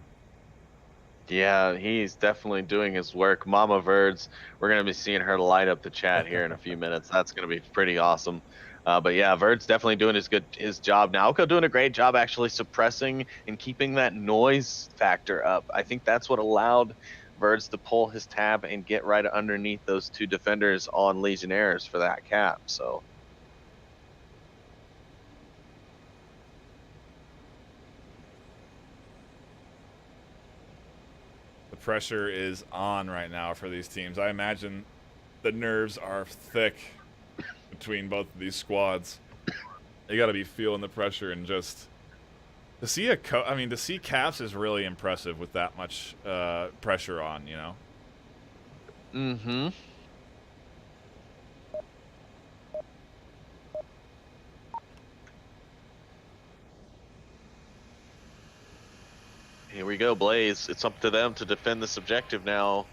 Yeah, he's definitely doing his work. Mama Verds, we're going to be seeing her light up the chat here in a few minutes. That's going to be pretty awesome. But yeah, Verd's definitely doing his job. Naoko doing a great job actually suppressing and keeping that noise factor up. I think that's what allowed Verd's to pull his tab and get right underneath those 2 defenders on Legionnaires for that cap. So The pressure is on right now for these teams. I imagine the nerves are thick between both of these squads. They got to be feeling the pressure, and just to see to see Caps is really impressive with that much pressure on, you know. Mm-hmm. Here we go, Blaze. It's up to them to defend this objective now.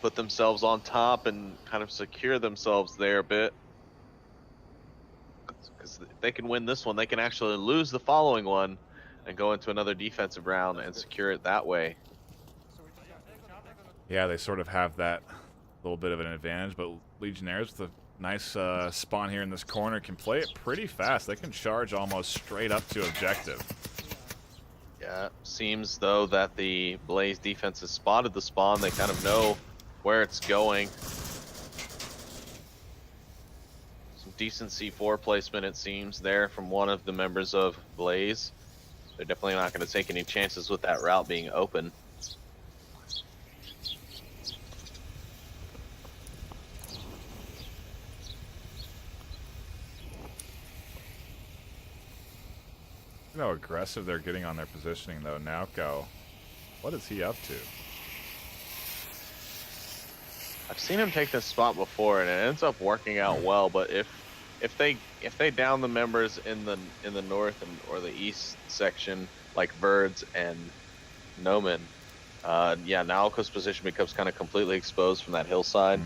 Put themselves on top and kind of secure themselves there a bit. Because if they can win this one, they can actually lose the following one and go into another defensive round and secure it that way. Yeah, they sort of have that little bit of an advantage, but Legionnaires with a nice spawn here in this corner can play it pretty fast. They can charge almost straight up to objective. Yeah, seems though that the Blaze defense has spotted the spawn. They kind of know where it's going. Some decent C4 placement, it seems, there from one of the members of Blaze. They're definitely not going to take any chances with that route being open. Look how aggressive they're getting on their positioning, though. Naoko, what is he up to? I've seen him take this spot before, and it ends up working out well. But if they down the members in the north or the east section, like Verds and Noman, yeah, Naoko's position becomes kind of completely exposed from that hillside.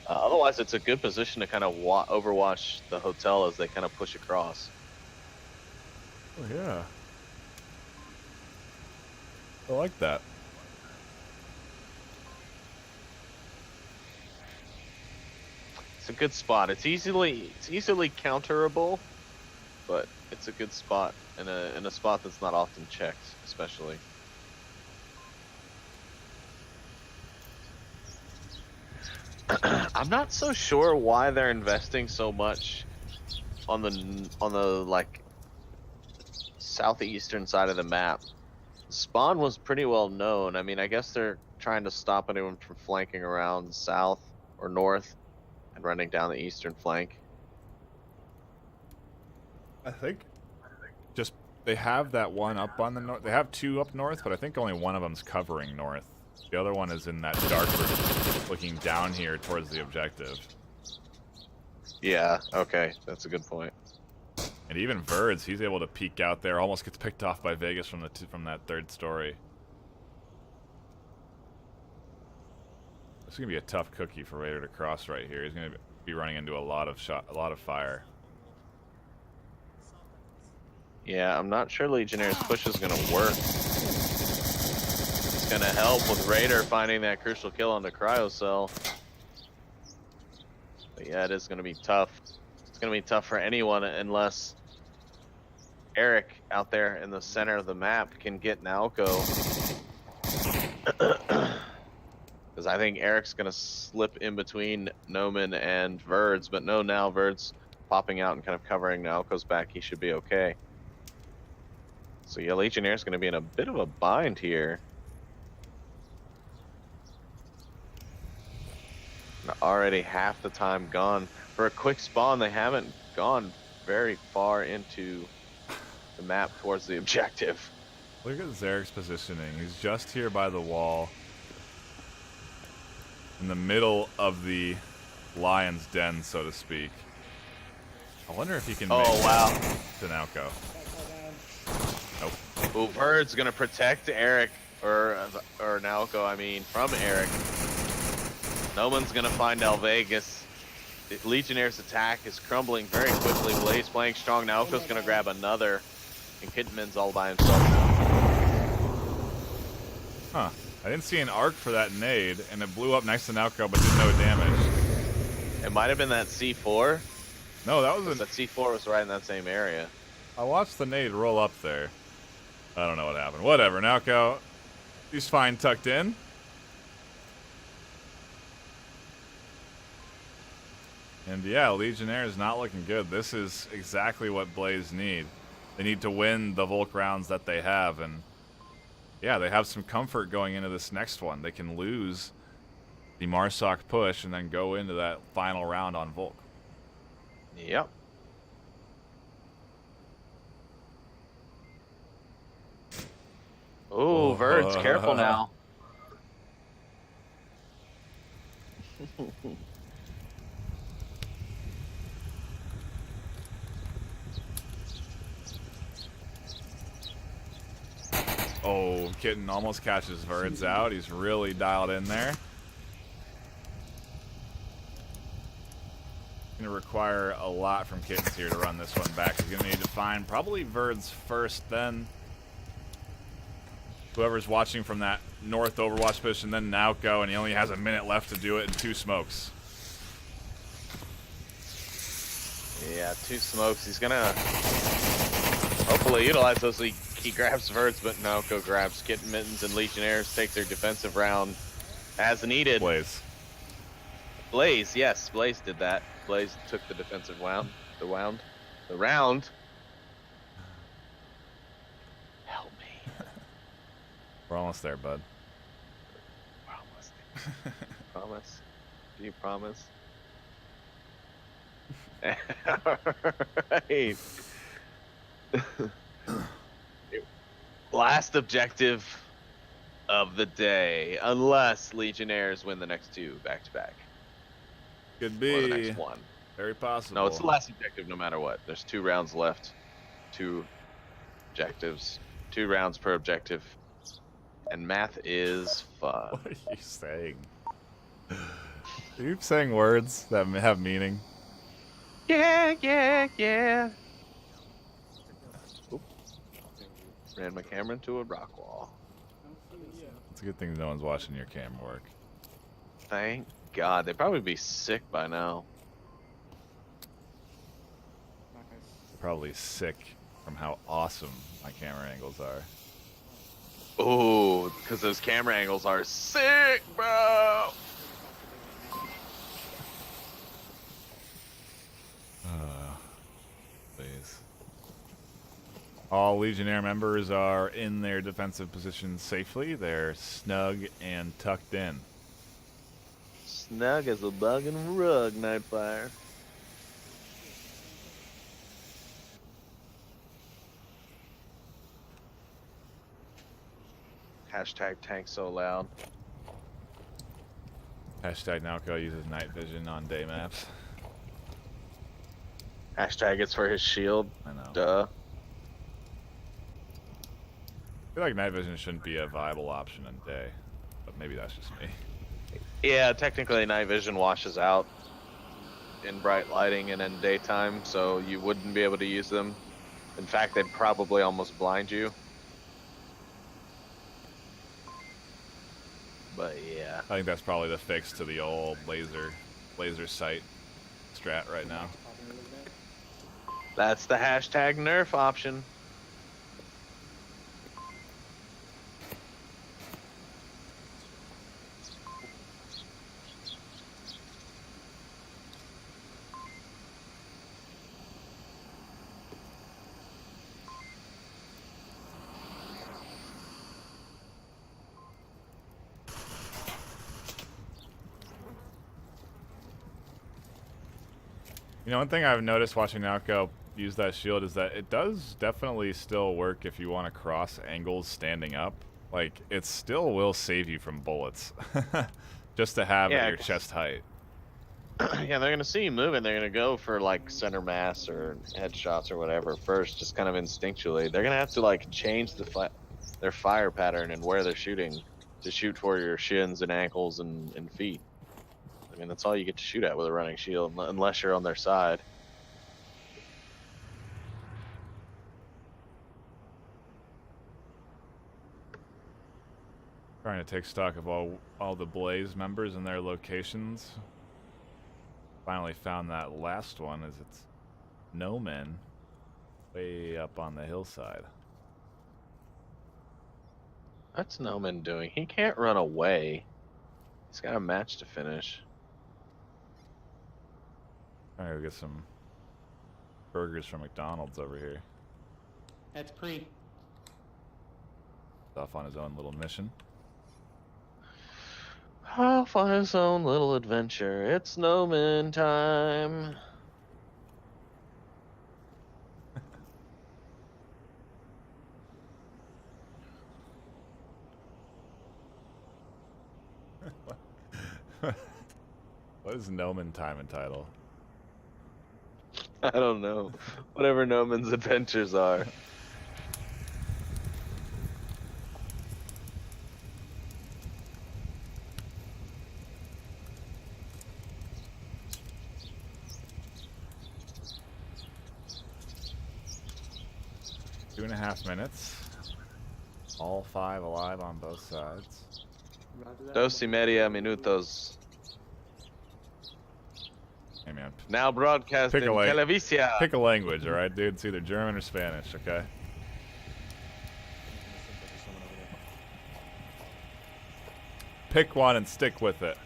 Otherwise, it's a good position to kind of overwatch the hotel as they kind of push across. Oh yeah, I like that. It's a good spot. It's easily counterable, but it's a good spot in a spot that's not often checked, especially. I'm not so sure why they're investing so much on the like southeastern side of the map. Spawn was pretty well known. I mean, I guess they're trying to stop anyone from flanking around south or north and running down the eastern flank. I think just they have that one up on the north. They have two up north, but I think only one of them's covering north. The other one is in that dark room, looking down here towards the objective. Yeah, okay, that's a good point. And even Verds, he's able to peek out there. Almost gets picked off by Vegas from that third story. This is gonna be a tough cookie for Raider to cross right here. He's gonna be running into a lot of fire. Yeah, I'm not sure Legionnaire's push is gonna work. It's gonna help with Raider finding that crucial kill on the cryocell. But yeah, it is gonna be tough. It's gonna be tough for anyone unless Eric out there in the center of the map can get Naoko. Because I think Eric's gonna slip in between Noman and Verds, but no, now Verds popping out and kind of covering Naoko's back. He should be okay. So yeah, Legionnaire's gonna be in a bit of a bind here. And already half the time gone. For a quick spawn, they haven't gone very far into the map towards the objective. Look at Zarek's positioning. He's just here by the wall, in the middle of the lion's den, so to speak. I wonder if he can make wow. to Naoko. Nope. Well, Verd's gonna protect Eric, or Naoko, I mean, from Eric. No one's gonna find El Vegas. The Legionnaire's attack is crumbling very quickly. Blaze playing strong. Naoko's gonna grab another, and Kittenman's all by himself. Huh. I didn't see an arc for that nade, and it blew up next to Naoko, but did no damage. It might have been that C4. No, that was That C4 was right in that same area. I watched the nade roll up there. I don't know what happened. Whatever, Naoko, he's fine tucked in. And yeah, Legionnaire is not looking good. This is exactly what Blaze need. They need to win the Volk rounds that they have, and yeah, they have some comfort going into this next one. They can lose the Marsoc push and then go into that final round on Volk. Yep. Oh, Verds, careful now. Oh, Kitten almost catches Verds out. He's really dialed in there. Going to require a lot from Kittens here to run this one back. He's going to need to find probably Verds first, then whoever's watching from that north overwatch position, then Naoko, and he only has a minute left to do it in 2 smokes. Yeah, 2 smokes. He's gonna hopefully utilize those. He grabs Verds, but Naoko grabs Kitten Mittens, and Legionnaires take their defensive round as needed. Blaze. Blaze, yes, Blaze did that. Blaze took the defensive round. The round. Help me. We're almost there, bud. We're almost there. Promise? Do you promise? Alright. Last objective of the day, unless Legionnaires win the next two back to back. Could Or be. the next one. Very possible. No, it's the last objective no matter what. There's 2 rounds left. 2 objectives. 2 rounds per objective. And math is fun. What are you saying? Are you saying words that have meaning? Yeah, yeah, yeah. Oop. Ran my camera into a rock wall. It's a good thing no one's watching your camera work. Thank God. They'd probably be sick by now. Probably sick from how awesome my camera angles are. Ooh, because those camera angles are sick, bro. Please. All Legionnaire members are in their defensive positions safely. They're snug and tucked in. Snug as a bug in a rug, NightFiree. Hashtag tank so loud. Hashtag Nalco uses night vision on day maps. Hashtag it's for his shield. I know. Duh. I feel like night vision shouldn't be a viable option in day, but maybe that's just me. Yeah, technically night vision washes out in bright lighting and in daytime, so you wouldn't be able to use them. In fact, they'd probably almost blind you. But yeah. I think that's probably the fix to the old laser sight strat right now. That's the hashtag nerf option. You know, one thing I've noticed watching Nalco use that shield is that it does definitely still work if you want to cross angles standing up. Like, it still will save you from bullets. Just to have at your chest height. Yeah, they're gonna see you moving. They're gonna go for like center mass or headshots or whatever first, just kind of instinctually. They're gonna have to like change their fire pattern and where they're shooting to shoot for your shins and ankles and feet. I mean, that's all you get to shoot at with a running shield, unless you're on their side. Trying to take stock of all the Blaze members and their locations. Finally found that last one, as it's no men way up on the hillside. What's Noman doing? He can't run away. He's got a match to finish. I'm gonna go get some burgers from McDonald's over here. That's pre. Off on his own little mission. Off on his own little adventure. It's Noman time. What is Noman time and title? I don't know. Whatever Noman's adventures are. Two and a half minutes. All 5 alive on both sides. 2.5 minutos. Hey man, Now broadcast in Pick a lane. Televisia. pick a language, alright, dude? It's either German or Spanish, okay? Pick one and stick with it.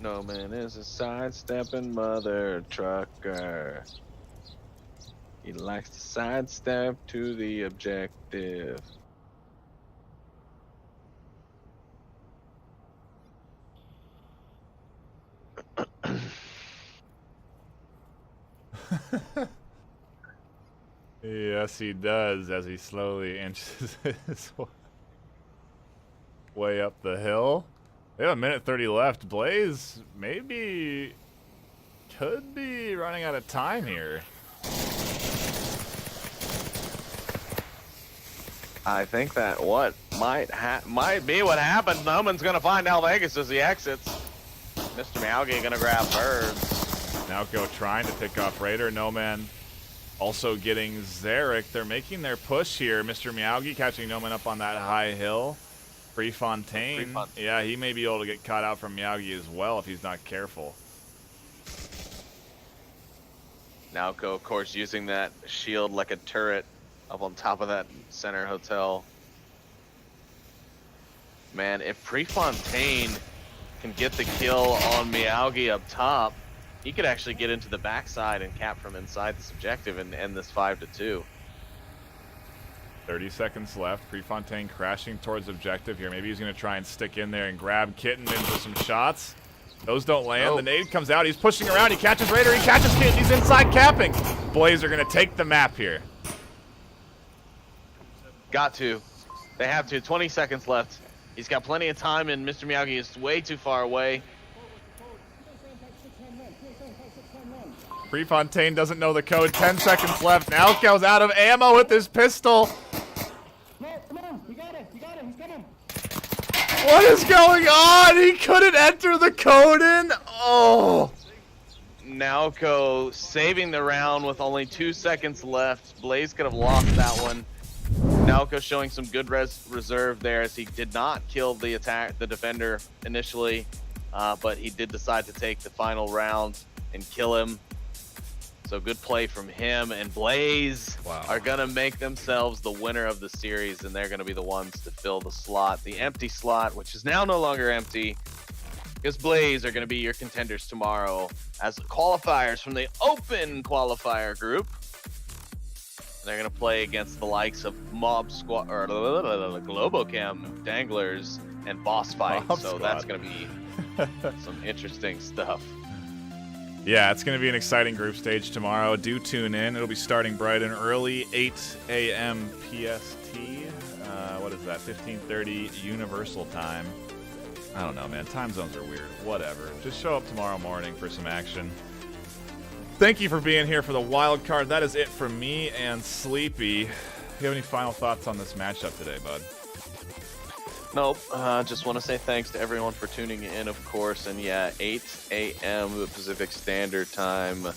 No man is a sidestepping mother trucker. He likes to sidestep to the objective. Yes, he does, as he slowly inches his way up the hill. They have a minute 30 left. Blaze maybe could be running out of time here. I think that what might be what happens. Noman's gonna find Al Vegas as he exits. Mr. Meowgi gonna grab birds. Naoko trying to pick off Raider. No Man also getting Zarek. They're making their push here. Mr. Meowgi catching No Man up on that high hill. Prefontaine. Yeah, he may be able to get caught out from Meowgi as well if he's not careful. Naoko, of course, using that shield like a turret up on top of that center hotel. Man, if Prefontaine can get the kill on Meowgi up top, he could actually get into the backside and cap from inside this objective and end this 5-2. 30 seconds left. Prefontaine crashing towards objective here. Maybe he's going to try and stick in there and grab Kitten in for some shots. Those don't land. Nope. The nade comes out. He's pushing around. He catches Raider. He catches Kitten. He's inside capping. Blaze are going to take the map here. Got to. They have to. 20 seconds left. He's got plenty of time, and Mr. Meowgi is way too far away. Prefontaine doesn't know the code. 10 seconds left. Naoko's out of ammo with his pistol. No, come on, you got it, he's coming. What is going on? He couldn't enter the code in. Oh. Naoko saving the round with only 2 seconds left. Blaze could have lost that one. Naoko showing some good reserve there as he did not kill the defender initially, but he did decide to take the final round and kill him. So good play from him, and Blaze are gonna make themselves the winner of the series, and they're gonna be the ones to fill the slot, the empty slot, which is now no longer empty, because Blaze are gonna be your contenders tomorrow as qualifiers from the open qualifier group. They're gonna play against the likes of Mob Squad or Globocam, Danglers, and Boss Fight. Mob so Squad. that's gonna be some interesting stuff. Yeah, it's going to be an exciting group stage tomorrow. Do tune in. It'll be starting bright and early, 8 a.m. PST. What is that? 15:30 Universal Time. I don't know, man. Time zones are weird. Whatever. Just show up tomorrow morning for some action. Thank you for being here for the wild card. That is it from me and Sleepy. Do you have any final thoughts on this matchup today, bud? Nope. Just want to say thanks to everyone for tuning in, of course. And yeah, 8 a.m. Pacific Standard Time,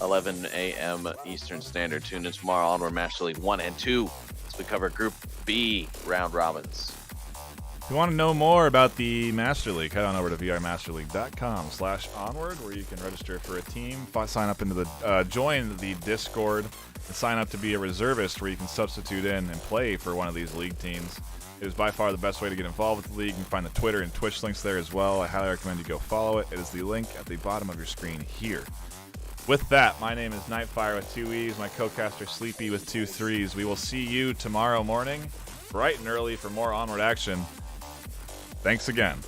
11 a.m. Eastern Standard. Tune in tomorrow on Master League 1 and 2 as we cover Group B round robins. If you want to know more about the Master League, head on over to vrmasterleague.com/onward, where you can register for a team, sign up into the join the Discord, and sign up to be a reservist, where you can substitute in and play for one of these league teams. It is by far the best way to get involved with the league. You can find the Twitter and Twitch links there as well. I highly recommend you go follow it. It is the link at the bottom of your screen here. With that, my name is NightFiree with 2 E's, my co-caster Sleepy with 2 3's. We will see you tomorrow morning, bright and early, for more Onward action. Thanks again.